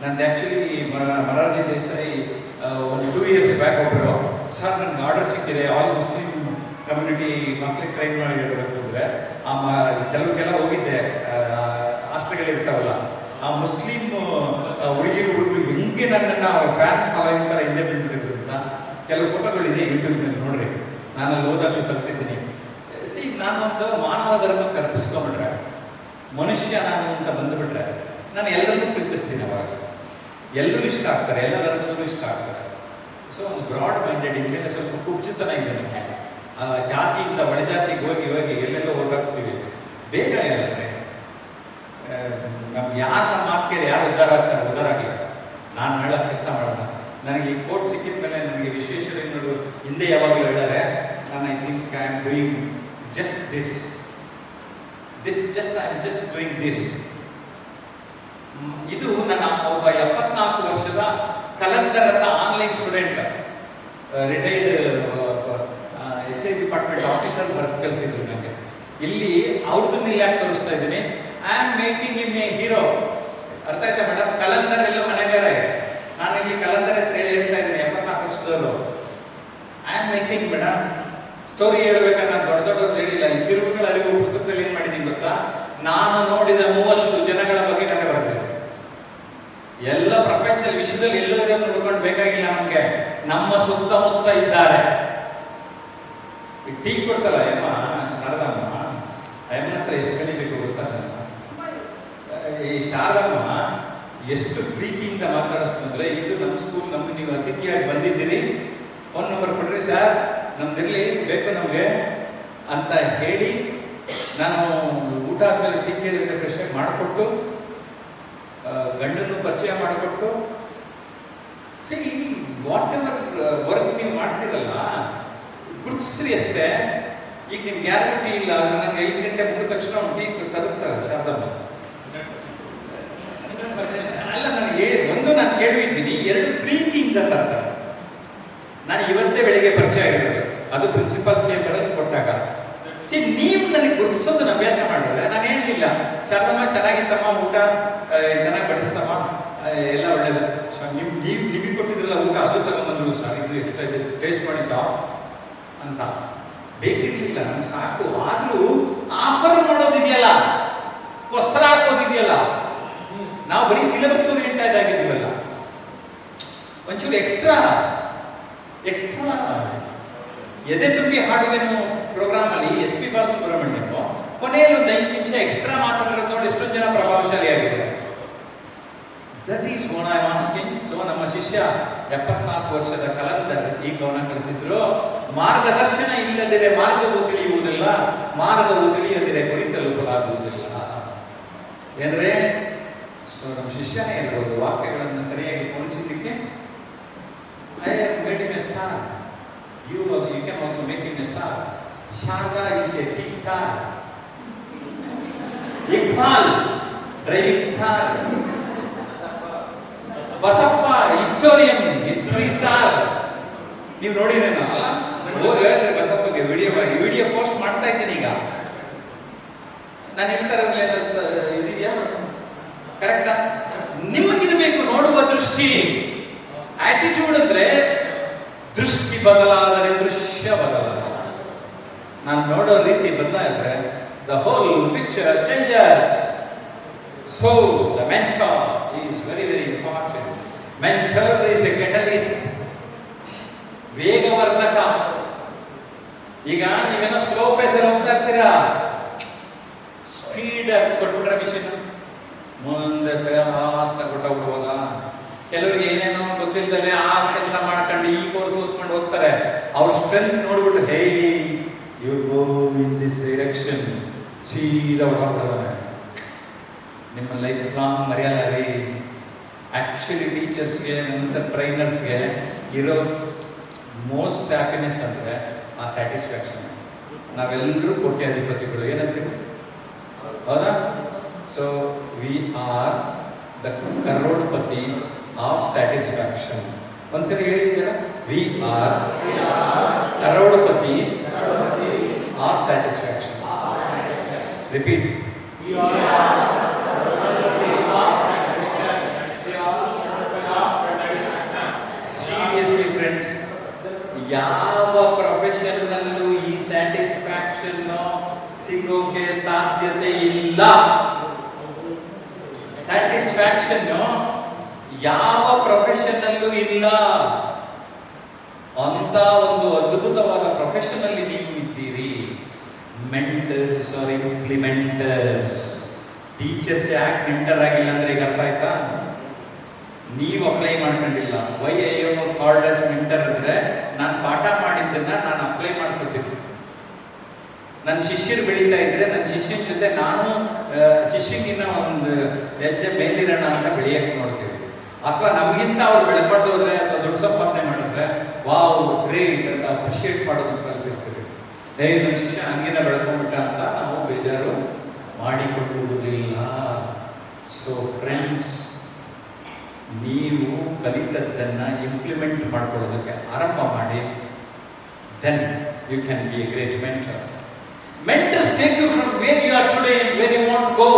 ನಂದು ಆ್ಯಕ್ಚುಲಿ ಮೊರಾರ್ಜಿ ದೇಸಾಯಿ ಒಂದು 2 years ಬ್ಯಾಕ್ ಒಬ್ಬರು, ಸರ್ ನನಗೆ ಆರ್ಡರ್ ಸಿಕ್ಕಿದೆ ಆಲ್ ಮುಸ್ಲಿಂ ಕಮ್ಯುನಿಟಿ ಮಕ್ಳಿಗೆ ಟ್ರೈನ್ ಮಾಡಿ ಹೇಳಬೇಕು ಅಂದರೆ ಕೆಲವ್ರಿಗೆಲ್ಲ ಹೋಗಿದ್ದೆ, ಹಾಸ್ಟೆಲ್ಗಳಿರ್ತಾವಲ್ಲ, ಆ ಮುಸ್ಲಿಂ ಹುಡುಗರು ಹೆಂಗೆ ನನ್ನನ್ನು ಫ್ಯಾನ್ ಫಾಲೋಯಿಂಗ್ ಥರ ಹಿಂದೆ ಬಂದ್ಬಿಟ್ಟಿದ್ರು ಅಂತ ಕೆಲವು ಫೋಟೋಗಳಿದೆ ಯೂಟ್ಯೂಬ್ನಲ್ಲಿ ನೋಡ್ರಿ. ನಾನು ಅಲ್ಲಿ ಓದಾಗಲೂ ತರ್ತಿದ್ದೀನಿ. ನಾನೊಂದು ಮಾನವ ಧರ್ಮ ಕಲ್ಪಿಸ್ಕೊಂಡ್ಬಿಟ್ರೆ, ಮನುಷ್ಯ ನಾನು ಅಂತ ಬಂದುಬಿಟ್ರೆ ನಾನು ಎಲ್ಲರನ್ನೂ ಪ್ರೀತಿಸ್ತೀನಿ. ಅವಾಗ ಎಲ್ಲರೂ ಇಷ್ಟ ಆಗ್ತಾರೆ, ಎಲ್ಲ ಧರ್ಮದಲ್ಲೂ ಇಷ್ಟ ಆಗ್ತಾರೆ. ಸೊ ಒಂದು ಬ್ರಾಡ್ ಮೈಂಡೆಡ್ ಇಂಡಿಯನ್ ಸ್ವಲ್ಪ ಕುಬ್ಜಿತನ ಇದೆ ನಮಗೆ. ಜಾತಿಯಿಂದ ಒಳಜಾತಿಗೆ ಹೋಗಿ ಹೋಗಿ ಎಲ್ಲೆಲ್ಲೋ ಹೊರಗಾಗ್ತೀವಿ. ಬೇಗ ಏನಂದರೆ ನಮ್ಗೆ ಯಾರು ನಮ್ಮ ಮಾತು ಕೇಳಿ ಯಾರು ಉದ್ಧಾರ ಆಗ್ತಾರೆ, ಉದ್ಧಾರ ಆಗಿಲ್ಲ. ನಾನು ಹೇಳೋ ಕೆಲಸ ಮಾಡೋಣ. ನನಗೆ ಈ ಕೋರ್ಟ್ ಸಿಕ್ಕಿದ ಮೇಲೆ ನನಗೆ ವಿಶ್ವೇಶ್ವರಯ್ಯನವರು ಹಿಂದೆ ಯಾವಾಗಲೂ ಹೇಳಿದ್ದಾರೆ, ನಾನು I think I am doing just this I am just doing this. ಇದು ನನ್ನ ಒಬ್ಬ 74 ವರ್ಷದ ಕಲಂದರದ online student, retired SI department officer work ಕಲಿಸಿದ್ರು ನನಗೆ. ಇಲ್ಲಿ ಅವ್ರದ್ದು ಯಾಕೆ ತೋರಿಸ್ತಾ ಇದ್ದೀನಿ, I am making him a hero. ಅರ್ಥ ಆಯ್ತಾ ಮೇಡಮ್? ಕಲಂದರ್ ಎಲ್ಲ ಮನೆಗಾರ, ನಾನು ಇಲ್ಲಿ ಕಲಂದರ್ ಹೆಸರು ಹೇಳ್ತಾ ಇದ್ದೀನಿ. 74 ವರ್ಷದವರು I am making madam. Story ಹೇಳ್ಬೇಕಾದ್ರೆ ನಾನು ದೊಡ್ಡವ್ರು ಹೇಳಿಲ್ಲ. ಈ ತಿರುವುಗಳ ಅರಿವು ಪುಸ್ತಕದಲ್ಲಿ ಏನು ಮಾಡಿದ್ದೀನಿ ಗೊತ್ತಾ? ನಾನು ನೋಡಿದ 30 ಜನಗಳ ಬಗ್ಗೆ ಕಥೆ ಬರ್ತದೆ. ಎಲ್ಲ ಪ್ರಪಂಚದ ವಿಶ್ವದಲ್ಲಿ ಎಲ್ಲೋ ಇರೋದು ನೋಡ್ಕೊಂಡು ಬೇಕಾಗಿಲ್ಲ ನಮಗೆ, ನಮ್ಮ ಸುತ್ತಮುತ್ತ ಇದ್ದಾರೆ. ಈ ಟೀ ಕೊಡ್ತಲ್ಲ ಅಮ್ಮ ಶಾರದಮ್ಮ, ಅಮ್ಮನ ಹತ್ರ ಎಷ್ಟು ಕಲಿಬೇಕು ಗೊತ್ತಾ? ಈ ಶಾರದಮ್ಮ ಎಷ್ಟು ಪ್ರೀತಿಯಿಂದ ಮಾತಾಡಿಸ್ತಂದ್ರೆ, ಇದು ನಮ್ಮ ಸ್ಕೂಲ್, ನಮ್ಗೆ ನೀವು ಅತಿಥಿಯಾಗಿ ಬಂದಿದ್ದೀರಿ, ಫೋನ್ ನಂಬರ್ ಕೊಡ್ರಿ ಸರ್, ನಮ್ದಿರಲಿ ಬೇಕು ನಮಗೆ ಅಂತ ಹೇಳಿ, ನಾನು ಊಟ ಆದಮೇಲೆ ಟೀ ಕೇಳಿದ್ರೆ ಫ್ರೆಶ್ ಆಗಿ ಮಾಡಿಕೊಟ್ಟು, ಗಂಡನ್ನು ಪರಿಚಯ ಮಾಡಿಕೊಟ್ಟು, ಸರಿ ವಾಟ್ ಎವರ್ ವರ್ಕ್ ನೀವು ಮಾಡ್ತೀರಲ್ಲ ಗುರುತಿಸ್ರಿ ಅಷ್ಟೇ. ಈಗ ನಿಮ್ಗೆ ಗ್ಯಾರಂಟಿ ಇಲ್ಲ, ಆದರೆ ನನಗೆ 5 ಗಂಟೆ ಮುಗಿದ ತಕ್ಷಣ ಒಂದು ಟೀ ತರುತ್ತಾರೆ ಶಾರದಮ್ಮ. ಅಲ್ಲ, ನಾನು ಕೇಳಿದ್ದೀನಿ, 2 ಪ್ರೀತಿಯಿಂದ ತರ್ತಾರೆ. ನಾನು ಇವತ್ತೇ ಬೆಳಿಗ್ಗೆ ಪರಿಚಯ ಆಗಿರೋದು, ಅದು ಪ್ರಿನ್ಸಿಪಾಲ್ ಚೇಂಬರಲ್ಲಿ ಕೊಟ್ಟಾಗ. ನೀವು ನನಗೆ ಗುರುತಿಸೋದನ್ನ ಅಭ್ಯಾಸ ಮಾಡಿದ್ರೆ ನಾನು ಹೇಳಲಿಲ್ಲ, ಶಾರದಮ್ಮ ಚೆನ್ನಾಗಿತ್ತಮ್ಮ, ಊಟ ಚೆನ್ನಾಗಿ ಬಡಿಸ್ತಮ್ಮ, ಎಲ್ಲ ಒಳ್ಳೇದು. ನಿಮಗೆ ಕೊಟ್ಟಿದ್ರಲ್ಲ ಊಟ, ಅದು ತಗೊಂಬಂದ್ರು ಸರ್, ಇದು ಎಕ್ಸ್ಟ್ರಾ ಇದೆ, ಟೇಸ್ಟ್ ಮಾಡಿ ಸಾ ಅಂತ. ಬೇಕಿರ್ಲಿಲ್ಲ, ನಮ್ಗೆ ಸಾಕು. ಆದರೂ ಆಫರ್ ಮಾಡೋದಿದೆಯಲ್ಲ, ಕೊಸ್ತರ ಹಾಕೋದಿದೆಯಲ್ಲ, ನಾವು ಬರೀ ಸಿಲೆಬಸ್ ಓರಿಯೆಂಟೆಡ್ ಆಗಿದ್ದೀವಲ್ಲ, ಒಂಚೂರು ಎಕ್ಸ್ಟ್ರಾ ಎದೆ ತುಂಬಿ ಹಾಡುವೆನು ಪ್ರೋಗ್ರಾಮಲ್ಲಿ SP ಬಾಲಸುಬ್ರಹ್ಮಣ್ಯಂ ಕೊನೆಯಲ್ಲಿ ಒಂದು 5 ನಿಮಿಷ ಎಕ್ಸ್ಟ್ರಾ ಮಾತಾಡಿರೋದು ನೋಡಿ ಎಷ್ಟೊಂದು ಜನ ಪ್ರಭಾವಶಾಲಿಯಾಗಿದ್ದಾರೆ. That is what I am asking. So ನಮ್ಮ ಶಿಷ್ಯ 74 ವರ್ಷದ ಕಲಂದರ್ ಈ ಗಮನ ಕಲಿಸಿದ್ರು. ಮಾರ್ಗದರ್ಶನ ಇಲ್ಲದಿರೆ ಮಾರ್ಗವು ತಿಳಿಯುವುದಿಲ್ಲ, ಮಾರ್ಗವು ತಿಳಿಯದಿರೆ ಗುರಿ ತಲುಪಲಾಗುವುದಿಲ್ಲ ಏನ್ರೆ. ಸೊ ನಮ್ಮ ಶಿಷ್ಯನೇ ಇರ್ಬೋದು ವಾಕ್ಯಗಳನ್ನು ಸರಿಯಾಗಿ ಪೋಣಿಸಿದ್ದಕ್ಕೆ. I am making a star. You can also make him a star. Sharda is a tea star. Iqbal, driving star. Basappa, historian, history star. ನೀವು ನೋಡಿರೇನೋ ಅಲ್ಲ? ಹೋಗಿ ಹೇಳ್ರಿ ಬಸಪ್ಪಗೆ ವಿಡಿಯೋ ಪೋಸ್ಟ್ ಮಾಡ್ತಾ ಇದ್ದೀನಿ ಈಗ. ನಾನು ಹೇಳ್ತಾರಲ್ಲ ಇದೆಯಾ ಕರೆಕ್ಟಾ? ನಿಮಗಿರಬೇಕು ನೋಡುವ ದೃಷ್ಟಿ. ಆಟಿಟ್ಯೂಡ್ ಅಂದ್ರೆ ದೃಷ್ಟಿ ಬದಲಾದರೆ ದೃಶ್ಯ ಬದಲಾದ. ನಾನು ನೋಡೋ ರೀತಿ ಬದಲಾಯಿದ್ರೆ the whole picture changes. So the mentor is very very important. Mentor is a catalyst, ವೇಗವರ್ಧಕ. ಈಗ ನೀವೇನೋ ಸ್ಲೋ ಪೇಸಲ್ಲಿ ಹೋಗ್ತಾ ಇರ್ತೀರಾ, ಸ್ಪೀಡ್ ಕೊಟ್ಬಿಟ್ರೆ ಮಿಷನ್ ಮುಂದೆ ಫಾಸ್ಟ್ ಆಗಿ ಕೊಟ್ಟೋಗ್ಬಿಡ್ಬೋದ. ಕೆಲವರಿಗೆ ಏನೇನೋ ಗೊತ್ತಿಲ್ಲದೆ ಆ ಕೆಲಸ ಮಾಡ್ಕೊಂಡು ಈ ಕೋರ್ಸ್ ಓದ್ಕೊಂಡು ಹೋಗ್ತಾರೆ. ಅವ್ರ ಸ್ಟ್ರೆಂತ್ ನೋಡ್ಬಿಟ್ಟು hey you go in this direction, ಸೀದಾ ಹೊರಡ್ತಾರೆ. ನಿಮ್ಮ ಲೈಫ್ ಲಾಂಗ್ ಮರೆಯಲ್ಲ. ಆ್ಯಕ್ಚುಲಿ ಟೀಚರ್ಸ್ಗೆ ನಂತರ ಟ್ರೈನರ್ಸ್ಗೆ ಇರೋ ಮೋಸ್ಟ್ ಹ್ಯಾಪಿನೆಸ್ ಅಂದರೆ ಆ ಸ್ಯಾಟಿಸ್ಫ್ಯಾಕ್ಷನ್. ನಾವೆಲ್ಲರೂ ಕೋಟ್ಯಾಧಿಪತಿಗಳು ಏನಂತೀವಿ, ಹೌದಾ? So we are the crorepatis of satisfaction. ಒಂದ್ಸರಿ ಹೇಳಿದ್ದೀರಾ? We are crorepatis of satisfaction. Repeat. Seriously friends, ಯಾವ ಪ್ರೊಫೆಷನ್ನಲ್ಲೂ ಈ ಸ್ಯಾಟಿಸ್ಫ್ಯಾಕ್ಷನ್ ಸಿಗೋಕೆ ಸಾಧ್ಯತೆ ಇಲ್ಲ. ಸ್ಯಾಟಿಸ್ಫ್ಯಾಕ್ಷನ್ ಯಾವ ಪ್ರೊಫೆಷನ್ನಲ್ಲೂ ಇಲ್ಲ. ಅಂತ ಒಂದು ಅದ್ಭುತವಾದ ಪ್ರೊಫೆಷನ್ ಅಲ್ಲಿ ನೀವು ಇದ್ದೀರಿ. Mentors are implementers. ಟೀಚರ್ಸ್ ಯಾಕೆ ಮೆಂಟರ್ ಆಗಿಲ್ಲ ಅಂದ್ರೆ ಈಗ ಅರ್ಥ ಆಯ್ತಾ? ನೀವು ಅಪ್ಲೈ ಮಾಡ್ಕೊಂಡಿಲ್ಲ. Why I am called as mentor ಅಂದ್ರೆ ನಾನು ಪಾಠ ಮಾಡಿದ್ದನ್ನ ನಾನು ಅಪ್ಲೈ ಮಾಡ್ಕೊತೀನಿ. ನನ್ನ ಶಿಷ್ಯರು ಬೆಳೀತಾ ಇದ್ರೆ ನನ್ನ ಶಿಷ್ಯನ ಜೊತೆ ನಾನು ಶಿಷ್ಯನಿಗಿನ್ನ ಒಂದು ಹೆಜ್ಜೆ ಮೇಲಿರೋಣ ಅಂತ ಬೆಳೆಯಕ್ಕೆ ನೋಡ್ತೀವಿ. ಅಥವಾ ನಮಗಿಂತ ಅವ್ರು ಬೆಳ್ಕೊಂಡು ಹೋದ್ರೆ ಅಥವಾ ದುಡ್ಡು ಸಂಪಾದನೆ ಮಾಡಿದ್ರೆ ವಾವ್ ಗ್ರೇಟ್ ಅಂತ ಅಪ್ರಿಷಿಯೇಟ್ ಮಾಡೋದಕ್ಕೆ ಕಲ್ತಿರ್ತೀವಿ. ನನ್ನ ಶಿಷ್ಯ ಹಂಗೇನ ಬೆಳ್ಕೊಂಡ್ಬಿಟ್ಟ ಅಂತ ನಾವು ಬೇಜಾರು ಮಾಡಿಕೊಳ್ಳುವುದಿಲ್ಲ. ಸೊ ಫ್ರೆಂಡ್ಸ್, ನೀವು ಕಲಿತದ್ದನ್ನು ಇಂಪ್ಲಿಮೆಂಟ್ ಮಾಡ್ಕೊಳ್ಳೋದಕ್ಕೆ ಆರಂಭ ಮಾಡಿ. Then you can be a great mentor. Mentors take you from where you are today and where you want to go.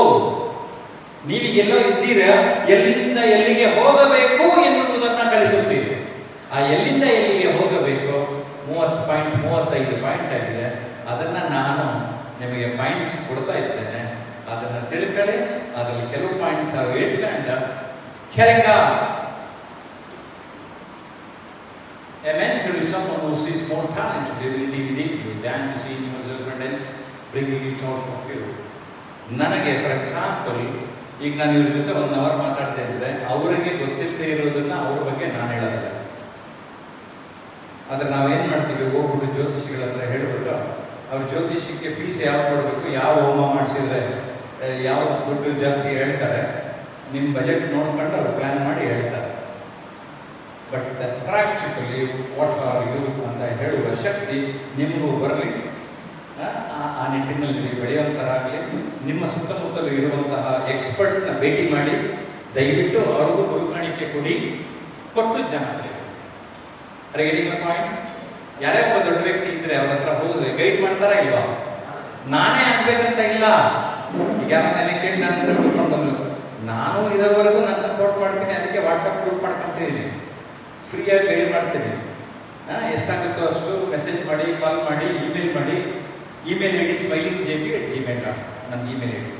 ನೀವಿಗೆಲ್ಲೋ ಇದ್ದೀರಾ, ಎಲ್ಲಿಂದ ಎಲ್ಲಿಗೆ ಹೋಗಬೇಕು ಎನ್ನುವುದನ್ನು ಕಲಿಸುತ್ತೀವಿ. ಆ ಎಲ್ಲಿಂದ ಎಲ್ಲಿಗೆ ಹೋಗಬೇಕು 30 ಪಾಯಿಂಟ್ 35 ಪಾಯಿಂಟ್ ಆಗಿದೆ. ಅದನ್ನು ನಾನು ನಿಮಗೆ ಪಾಯಿಂಟ್ಸ್ ಕೊಡ್ತಾ ಇದ್ದೇನೆ. ಅದನ್ನು ತಿಳ್ಕೊಳ್ಳಿ. ಅದರಲ್ಲಿ ಕೆಲವು ಪಾಯಿಂಟ್ಸ್ ಇಟ್ಕೊಂಡು ಕೆರೆಗ a mentor is someone who sees more talent deeply than you see in yourself and else bringing it out of you. ನನಗೆ ಫಾರ್ ಎಕ್ಸಾಂಪಲ್ ಈಗ ನಾನು ಇವ್ರ ಜೊತೆ 1 ಅವರ್ ಮಾತಾಡ್ತಾ ಇದ್ದರೆ ಅವರಿಗೆ ಗೊತ್ತಿಲ್ಲದೆ ಇರೋದನ್ನ ಅವ್ರ ಬಗ್ಗೆ ನಾನು ಹೇಳೋದಿಲ್ಲ. ಆದರೆ ನಾವೇನು ಮಾಡ್ತೀವಿ, ಹೋಗ್ಬಿಟ್ಟು ಜ್ಯೋತಿಷಿಗಳ ಹತ್ರ ಹೇಳ್ಬಿಟ್ಟು ಅವ್ರ ಜ್ಯೋತಿಷಿಗೆ ಫೀಸ್ ಯಾವ್ದು ಕೊಡಬೇಕು, ಯಾವ ಹೋಮ ಮಾಡಿಸಿದ್ರೆ ಯಾವ್ದು ದುಡ್ಡು ಜಾಸ್ತಿ ಹೇಳ್ತಾರೆ, ನಿಮ್ಮ ಬಜೆಟ್ ನೋಡ್ಕೊಂಡು ಅವ್ರು ಪ್ಲ್ಯಾನ್ ಮಾಡಿ ಹೇಳ್ತಾರೆ. But practically what are you ಅಂತ ಹೇಳುವ ಶಕ್ತಿ ನಿಮಗೂ ಬರಲಿ. ಆ ನಿಟ್ಟಿನಲ್ಲಿ ನೀವು ಬೆಳೆಯುವಂತರಾಗಲಿ. ನಿಮ್ಮ ಸುತ್ತಮುತ್ತಲು ಇರುವಂತಹ ಎಕ್ಸ್ಪರ್ಟ್ಸ್ನ ಭೇಟಿ ಮಾಡಿ ದಯವಿಟ್ಟು ಅವ್ರಿಗೂ ಗುರುಕಾಣಿಕೆ ಕೊಡಿ. ಕೊಟ್ಟು ಜನ ಪಾಯಿಂಟ್. ಯಾರೇ ಒಬ್ಬ ದೊಡ್ಡ ವ್ಯಕ್ತಿ ಇದ್ರೆ ಅವ್ರ ಹತ್ರ ಹೋದ್ರೆ ಗೈಡ್ ಮಾಡ್ತಾರಾ ಇಲ್ವಾ? ನಾನೇ ಆಗ್ಬೇಕಂತ ಇಲ್ಲ. ಈಗ ಯಾರನ್ನೆಲ್ಲ ಕೇಳಿ ನನ್ನ ಹತ್ರ ಬಿಟ್ಕೊಂಡು ಬಂದ್ರು, ನಾನು ಇರೋವರೆಗೂ ನಾನು ಸಪೋರ್ಟ್ ಮಾಡ್ತೀನಿ. ಅದಕ್ಕೆ ವಾಟ್ಸಪ್ ಗ್ರೂಪ್ ಮಾಡ್ಕೊತಿದ್ದೀನಿ, ಫ್ರೀಯಾಗಿ ಗೈಡ್ ಮಾಡ್ತೀನಿ. ಎಷ್ಟಾಗುತ್ತೋ ಅಷ್ಟು ಮೆಸೇಜ್ ಮಾಡಿ, ಕಾಲ್ ಮಾಡಿ, ಇಮೇಲ್ ಮಾಡಿ. ಇಮೇಲ್ ಐ ಡಿ smiling@gmail.com ನನ್ನ ಇಮೇಲ್ ಐ ಡಿ.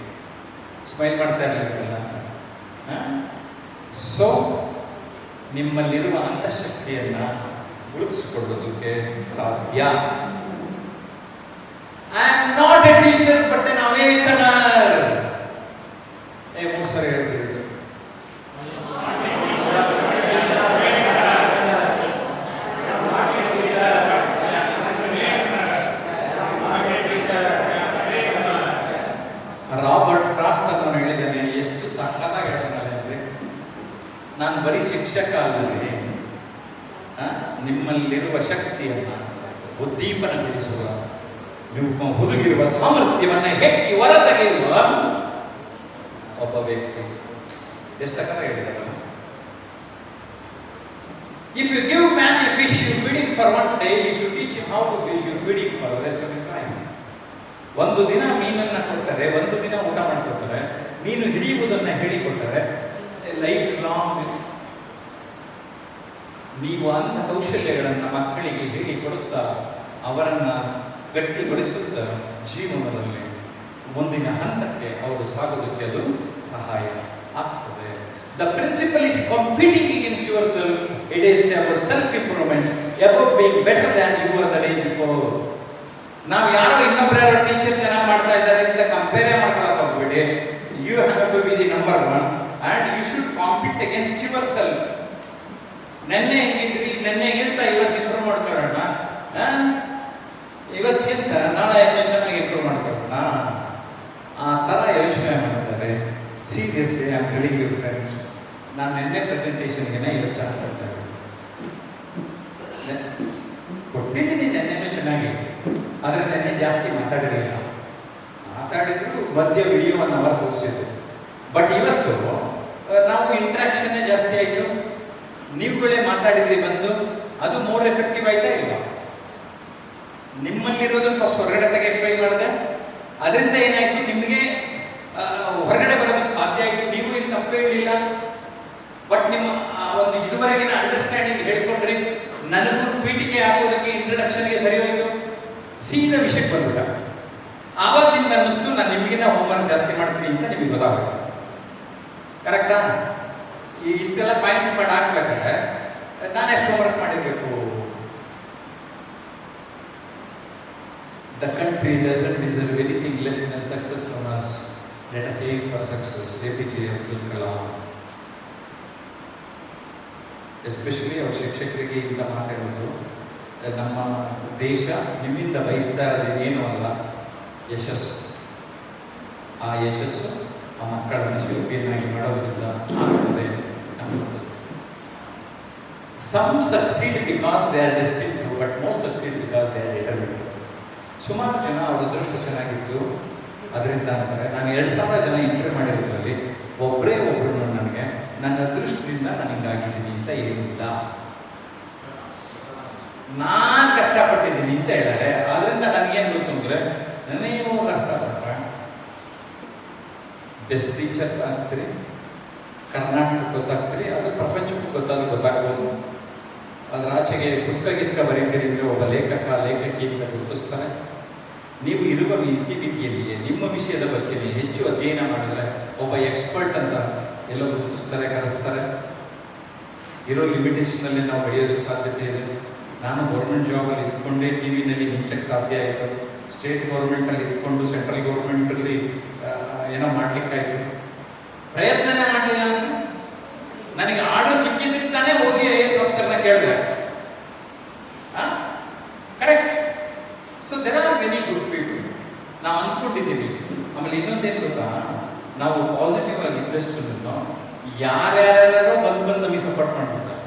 ಸ್ಮೈಲ್ ಮಾಡ್ತಾ ಇರಲಿಲ್ಲ. ಸೊ ನಿಮ್ಮಲ್ಲಿರುವ ಅಂತಃಶಕ್ತಿಯನ್ನು ಗುರುತಿಸಿಕೊಳ್ಳೋದಕ್ಕೆ ಸಾಧ್ಯ. I am not a teacher but an awakener. 3 ಸರಿ ಹೇಳ್ತೀವಿ. ರಾಬರ್ಟ್ ಫ್ರಾಸ್ಟ್ ಅಂತ ಹೇಳಿದ್ದಾನೆ, ಎಷ್ಟು ಸಖತ್ತಾಗಿ ಹೇಳ್ತಾನೆ ಅಂದರೆ, ನಾನು ಬರೀ ಶಿಕ್ಷಕ ಅಲ್ಲದೆ ನಿಮ್ಮಲ್ಲಿರುವ ಶಕ್ತಿಯನ್ನು ಉದ್ದೀಪನಗೊಳಿಸುವ, ನಿಮ್ಮ ಹುದುಗಿರುವ ಸಾಮರ್ಥ್ಯವನ್ನು ಹೆಕ್ಕಿ ಹೊರತೆಗೆಯುವ ಒಬ್ಬ ವ್ಯಕ್ತಿ. ಎಷ್ಟು ಸಖತ್ತಾಗಿ ಹೇಳಿದ್ದಾರೆ. If you give man a fish, you feed him for 1 day. If you teach him how to fish, you feed him for the rest of his time. ಒಂದು ದಿನ ಮೀನನ್ನು ಕೊಟ್ಟರೆ, ಒಂದು ದಿನ ಊಟ ಮಾಡಿಕೊಡ್ತಾರೆ, ಮೀನು ಹಿಡಿಯುವುದನ್ನು ಹೇಳಿಕೊಟ್ಟರೆ ಲೈಫ್ ಲಾಂಗ್ ನೀವು ಅಂಥ ಕೌಶಲ್ಯಗಳನ್ನು ಮಕ್ಕಳಿಗೆ ಹೇಳಿಕೊಡುತ್ತಾ ಅವರನ್ನು ಗಟ್ಟಿಗೊಳಿಸುತ್ತಾ ಜೀವನದಲ್ಲಿ ಮುಂದಿನ ಹಂತಕ್ಕೆ ಅವರು ಸಾಗೋದಕ್ಕೆ ಅದು ಸಹಾಯ ಆಗ್ತದೆ. The principle is competing against yourself. It is about self-improvement, about being better than you were the day before. ನಾವು ಯಾರೋ ಇನ್ನೊಬ್ರು ಯಾರೋ ಟೀಚರ್ ಚೆನ್ನಾಗಿ ಮಾಡ್ತಾ ಇದ್ದಾರೆ ಅಂತ ಕಂಪೇರ್ ಮಾಡ್ಕೊಳಕ್ಕೆ ಹೋಗ್ಬೇಡಿ. You have to be the number 1 and you should compete against yourself. ನೆನ್ನೆ ಹೆಂಗಿದ್ರಿ, ನೆನ್ನೆಗಿಂತ ಇವತ್ತು ಇಂಪ್ರೂವ್ ಮಾಡ್ಕೊಳ್ಳೋಣ, ಇವತ್ತಿಗಿಂತ ನಾಳೆ ಇನ್ನೂ ಚೆನ್ನಾಗಿ ಇಂಪ್ರೂವ್ ಮಾಡ್ಕೊಳ್ಳೋಣ. ಆ ಥರ ಯೋಚನೆ ಮಾಡ್ತಾರೆ. Seriously I am telling you friends, ನಾನು ನೆನ್ನೆ ಪ್ರೆಸೆಂಟೇಷನ್ಗೆ ಇವತ್ತು ಚೆನ್ನಾಗಿ ಕೊಡ್ತಾ ಕೊಟ್ಟಿದ್ದೀನಿ. ನೆನ್ನೆನೂ ಚೆನ್ನಾಗಿ, ಆದರೆ ನೆನ್ನೆ ಜಾಸ್ತಿ ಮಾತಾಡಿರಲಿಲ್ಲ. ಮಾತಾಡಿದ್ರು ಮಧ್ಯ ವಿಡಿಯೋವನ್ನು ಅವರು ತೋರಿಸಿದ್ರು. ಬಟ್ ಇವತ್ತು ನಾವು ಇಂಟ್ರಾಕ್ಷನ್ನೇ ಜಾಸ್ತಿ ಆಯಿತು. ನೀವುಗಳೇ ಮಾತಾಡಿದ್ರಿ ಬಂದು, ಅದು ಮೋರ್ ಎಫೆಕ್ಟಿವ್ ಆಯ್ತಾ ಇಲ್ಲ? ನಿಮ್ಮಲ್ಲಿರೋದನ್ನು ಫಸ್ಟ್ ಹೊರಗಡೆ ತೆಗೆಯಕ್ಕೆ ಟ್ರೈ ಮಾಡಿದೆ, ಅದರಿಂದ ಏನಾಯಿತು, ನಿಮಗೆ ಹೊರಗಡೆ ಬರೋದಕ್ಕೆ ಸಾಧ್ಯ ಆಯಿತು. ನೀವು ಏನು ತಪ್ಪು ಹೇಳಲಿಲ್ಲ, ಬಟ್ ನಿಮ್ಮ ಒಂದು ಇದುವರೆಗಿನ ಅಂಡರ್ಸ್ಟ್ಯಾಂಡಿಂಗ್ ಹೇಳ್ಕೊಂಡ್ರಿ. ನನಗೂ ಪೀಠಿಕೆ ಹಾಕೋದಕ್ಕೆ ಇಂಟ್ರಡಕ್ಷನ್ಗೆ ಸರಿ ಹೋಯಿತು, ಸೀದಾ ವಿಷಯಕ್ಕೆ ಬಂದ್ಬಿಟ್ಟ. ಆವಾಗ ನಿಮ್ಗೆ ಅನ್ನಿಸ್ತು ನಾನು ನಿಮಗಿನ್ನ ಹೋಮ್ವರ್ಕ್ ಜಾಸ್ತಿ ಮಾಡ್ತೀನಿ ಅಂತ ನಿಮಗೆ ಗೊತ್ತಾಗುತ್ತೆ. ಕರೆಕ್ಟಾ? ಈ ಇಷ್ಟೆಲ್ಲ ಪಾಯಿಂಟ್ ಮಾಡಿ ಹಾಕ್ಬೇಕಾದ್ರೆ ನಾನು ಎಷ್ಟು ಹೋಮ್ವರ್ಕ್ ಮಾಡಿರಬೇಕು? The country doesn't deserve anything less than success from us. Let us aim for success. APJ Abdul Kalam. Especially ಅವ್ರ ಶಿಕ್ಷಕರಿಗೆ ಇಂಥ ಮಾತಾಡೋದು, ನಮ್ಮ ದೇಶ ನಿಮ್ಮಿಂದ ಬಯಸ್ತಾ ಇರೋದು ಏನೂ ಅಲ್ಲ, ಯಶಸ್ಸು. ಆ ಯಶಸ್ಸು ಆ ಮಕ್ಕಳನ್ನು ಶಿಲ್ಪಿಯನ್ನಾಗಿ ಮಾಡೋದ್ರಿಂದ ಆಗ್ತದೆ ಅನ್ನೋದು. Some succeed because they are destined to, but most succeed because they are determined. ಸುಮಾರು ಜನ ಅವ್ರ ಅದೃಷ್ಟ ಚೆನ್ನಾಗಿತ್ತು, ಅದರಿಂದ ಅಂತಾರೆ. ನಾನು 2000 ಜನ ಇಂಟರ್ವ್ಯೂ ಮಾಡಿರೋದ್ರಲ್ಲಿ ಒಬ್ಬರೇ ಒಬ್ಬರು ನನಗೆ ನನ್ನ ಅದೃಷ್ಟದಿಂದ ನಾನು ಹಿಂಗಾಗಿದ್ದೀನಿ ಅಂತ ಏನಿಲ್ಲ, ನಾನು ಕಷ್ಟಪಟ್ಟಿದ್ದೀನಿ ಅಂತ ಹೇಳ್ತಾರೆ. ಅದರಿಂದ ನನಗೇನು ಗೊತ್ತು ಅಂದರೆ, ನೀವು ಕಷ್ಟಪಟ್ಟರೆ ಬೆಸ್ಟ್ ಟೀಚರ್ ಆಗ್ತೀರಿ, ಕರ್ನಾಟಕಕ್ಕೆ ಗೊತ್ತಾಗ್ತೀರಿ, ಅದು ಪ್ರಪಂಚಕ್ಕೂ ಗೊತ್ತಾಗ್ಬೋದು. ಅದರ ಆಚೆಗೆ ಪುಸ್ತಕ ಬರೀತೀರಿ ಅಂದರೆ ಒಬ್ಬ ಲೇಖಕಿ ಅಂತ ಗುರುತಿಸ್ತಾರೆ. ನೀವು ಇರುವ ಇತಿಮಿತಿಯಲ್ಲಿಯೇ ನಿಮ್ಮ ವಿಷಯದ ಬಗ್ಗೆ ಹೆಚ್ಚು ಅಧ್ಯಯನ ಮಾಡಿದರೆ ಒಬ್ಬ ಎಕ್ಸ್ಪರ್ಟ್ ಅಂತ ಎಲ್ಲೋ ಗುರುತಿಸ್ತಾರೆ, ಕರೆಸ್ತಾರೆ. ಇರೋ ಲಿಮಿಟೇಷನಲ್ಲಿ ನಾವು ಬೆಳೆಯೋದಕ್ಕೆ ಸಾಧ್ಯತೆ ಇದೆ. ನಾನು ಗೌರ್ಮೆಂಟ್ ಜಾಬಲ್ಲಿ ಇದ್ಕೊಂಡೇ ಟಿ ವಿನಲ್ಲಿ ಮಿಂಚಕ್ಕೆ ಸಾಧ್ಯ ಆಯಿತು, ಸ್ಟೇಟ್ ಗೌರ್ಮೆಂಟಲ್ಲಿ ಇದ್ಕೊಂಡು ಸೆಂಟ್ರಲ್ ಗೌರ್ಮೆಂಟಲ್ಲಿ ಏನೋ ಮಾಡಲಿಕ್ಕಾಯಿತು. ಪ್ರಯತ್ನನೇ ಮಾಡಲಿಲ್ಲ ಅಂತ ನನಗೆ ಆರ್ಡರ್ ಸಿಕ್ಕಿದ್ದಕ್ಕೆ ತಾನೇ ಹೋಗಿ IAS ಆಫೀಸರ್ನ ಕೇಳಿದೆ. Correct. So there are many good people, ನಾವು ಅಂದ್ಕೊಂಡಿದ್ದೀವಿ. ಆಮೇಲೆ ಇನ್ನೊಂದೇನು ಗೊತ್ತಾ, ನಾವು ಪಾಸಿಟಿವ್ ಆಗಿ ಇದ್ದಷ್ಟು ಯಾರ್ಯಾರೋ ಬಂದು ನಮಗೆ ಸಪೋರ್ಟ್ ಮಾಡ್ಬಿಡ್ತಾರೆ.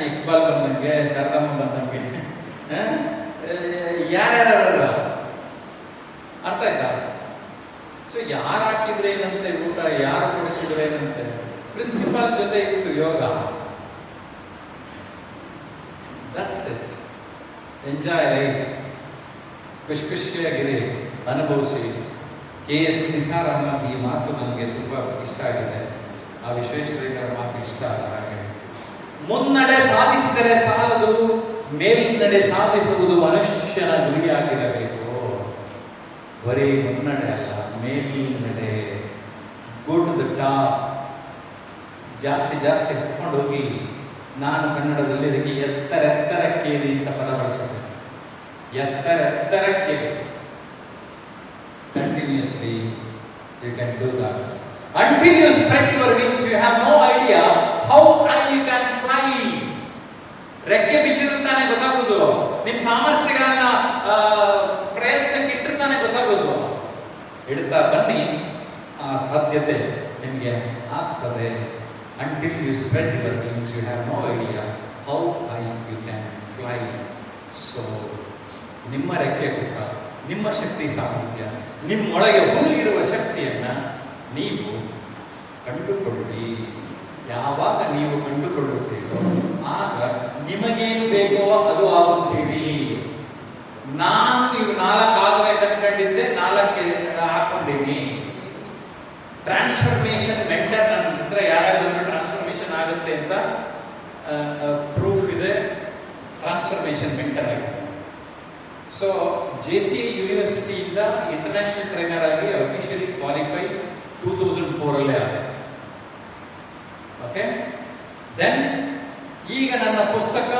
ಇಕ್ಬಾಲ್ ಬಂದಂಗೆ, ಶಾರದಮ್ಮ ಬಂದಂಗೆ, ಯಾರ್ಯಾರಲ್ಲ ಅರ್ಥ ಆಯ್ತಾ? ಸೊ ಯಾರು ಹಾಕಿದ್ರೆ ಏನಂತೆ ಊಟ, ಯಾರು ಕೊಡಿಸಿದ್ರೆ ಏನಂತೆ. ಪ್ರಿನ್ಸಿಪಾಲ್ ಜೊತೆ ಇತ್ತು ಯೋಗ. That's it. ಎಂಜಾಯ್ ಲೈಫ್, ಖುಷಿಯಾಗಿರಿ, ಅನುಭವಿಸಿ. KS ನಿಸಾರ್ ಅಹಮದ್ ಈ ಮಾತು ನನಗೆ ತುಂಬ ಇಷ್ಟ ಆಗಿದೆ. ಆ ವಿಶ್ವೇಶ್ವರಯ್ಯನವರ ಮಾತು ಇಷ್ಟ ಆಗ ಹಾಗೆ, ಮುನ್ನಡೆ ಸಾಧಿಸಿದರೆ ಸಾಲದು, ಮೇಲ್ನಡೆ ಸಾಧಿಸುವುದು ಮನುಷ್ಯನ ಗುರಿಯಾಗಿರಬೇಕು. ಬರೀ ಮುನ್ನಡೆ ಅಲ್ಲ, ಮೇಲ್ನಡೆ. Go to the top. ಜಾಸ್ತಿ ಹತ್ಕೊಂಡು ಹೋಗಿ. ನಾನು ಕನ್ನಡದಲ್ಲಿ ಇದಕ್ಕೆ ಎತ್ತರೆತ್ತರಕ್ಕೇರಿ ಅಂತ ಪದ ಬಳಸುತ್ತೇನೆ. ಎತ್ತರೆತ್ತರಕ್ಕೇರಿ. Continuously you can do that. Until you spread your wings, you have no idea how high you can fly. ರೆಕ್ಕೆ ಬಿಚ್ಚಿರುತ್ತಾನೆ ಗೊತ್ತಾಗೋದು, ನಿಮ್ಮ ಸಾಮರ್ಥ್ಯಗಳನ್ನ ಪ್ರಯತ್ನಕ್ಕೆ ಇಟ್ಟಿರ್ತಾನೆ ಗೊತ್ತಾಗೋದು. ಇಡ್ತಾ ಬನ್ನಿ, ಆ ಸಾಧ್ಯತೆ ನಿಮಗೆ ಆಗ್ತದೆ. Until you spread your wings, you have no idea how high you can fly. So ನಿಮ್ಮ ರೆಕ್ಕೆ ಗೊತ್ತಾ, ನಿಮ್ಮ ಶಕ್ತಿ ಸಾಮರ್ಥ್ಯ, ನಿಮ್ಮೊಳಗೆ ಹುದುಗಿರುವ ಶಕ್ತಿಯನ್ನು ನೀವು ಕಂಡುಕೊಳ್ಳಿ. ಯಾವಾಗ ನೀವು ಕಂಡುಕೊಳ್ಳುತ್ತೀರೋ ಆಗ ನಿಮಗೇನು ಬೇಕೋ ಅದು ಆಗುತ್ತೀರಿ. ನಾನು ಇವು 4 ಆಗಬೇಕು ಅಂದ್ಕೊಂಡಿದ್ದೆ, 4 ಹಾಕೊಂಡಿದ್ದೀನಿ. ಟ್ರಾನ್ಸ್ಫರ್ಮೇಷನ್ ಮೆಂಟರ್ ನನ್ನ ಹತ್ರ ಯಾರಾದ್ರೂ ಟ್ರಾನ್ಸ್ಫರ್ಮೇಷನ್ ಆಗುತ್ತೆ ಅಂತ ಪ್ರೂಫ್ ಇದೆ. ಟ್ರಾನ್ಸ್ಫರ್ಮೇಷನ್ ಮೆಂಟರ್ ಆಗಿದೆ. ಸೊ JCI ಯೂನಿವರ್ಸಿಟಿಯಿಂದ ಇಂಟರ್ನ್ಯಾಷನಲ್ ಟ್ರೈನರ್ ಆಗಿ ಅಫಿಷಿಯಲಿ ಕ್ವಾಲಿಫೈ 2004 ಆಗಿದೆ. ಓಕೆ. ದೆನ್ ಈಗ ನನ್ನ ಪುಸ್ತಕ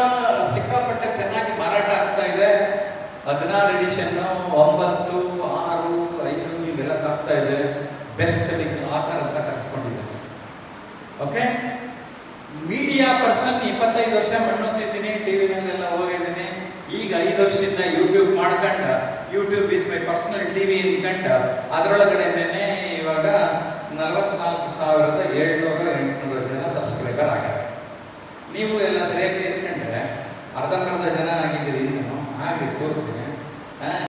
ಸಿಕ್ಕಾಪಟ್ಟೆ ಚೆನ್ನಾಗಿ ಮಾರಾಟ ಆಗ್ತಾ ಇದೆ. 16 ಎಡಿಷನ್ನು, 9, 6, 5 ಇವೆಲ್ಲ ಸಾಗ್ತಾ ಇದೆ. ಬೆಸ್ಟ್ ಸೆಲ್ಲಿಂಗ್ ಆಥರ್ ಅಂತ ಕರೆಸ್ಕೊಂಡಿದ್ದೇನೆ. ಓಕೆ. ಮೀಡಿಯಾ ಪರ್ಸನ್ 25 ವರ್ಷ ಮಣ್ಣೊತ್ತಿದ್ದೀನಿ, ಟಿವಿನಲ್ಲೆಲ್ಲ ಹೋಗಿದ್ದೀನಿ. ಈಗ 5 ವರ್ಷದಿಂದ ಯೂಟ್ಯೂಬ್ ಮಾಡ್ಕೊಂಡು, YouTube is my personal TV ಅನ್ಕೊಂಡು ಅದರೊಳಗಡೆನೇ ಇವಾಗ 44,700 ಜನ ಸಬ್ಸ್ಕ್ರೈಬರ್ ಆಗ್ಯಾರ. ನೀವು ಎಲ್ಲ ಸರಿಯಾಗಿ ಸೇರ್ಕೊಂಡ್ರೆ ಅರ್ಧಂಬರ್ಧ ಜನ ಆಗಿದ್ದೀರಿ. ಇನ್ನೂ ಹಾಗೆ ತೋರ್ತೀನಿ.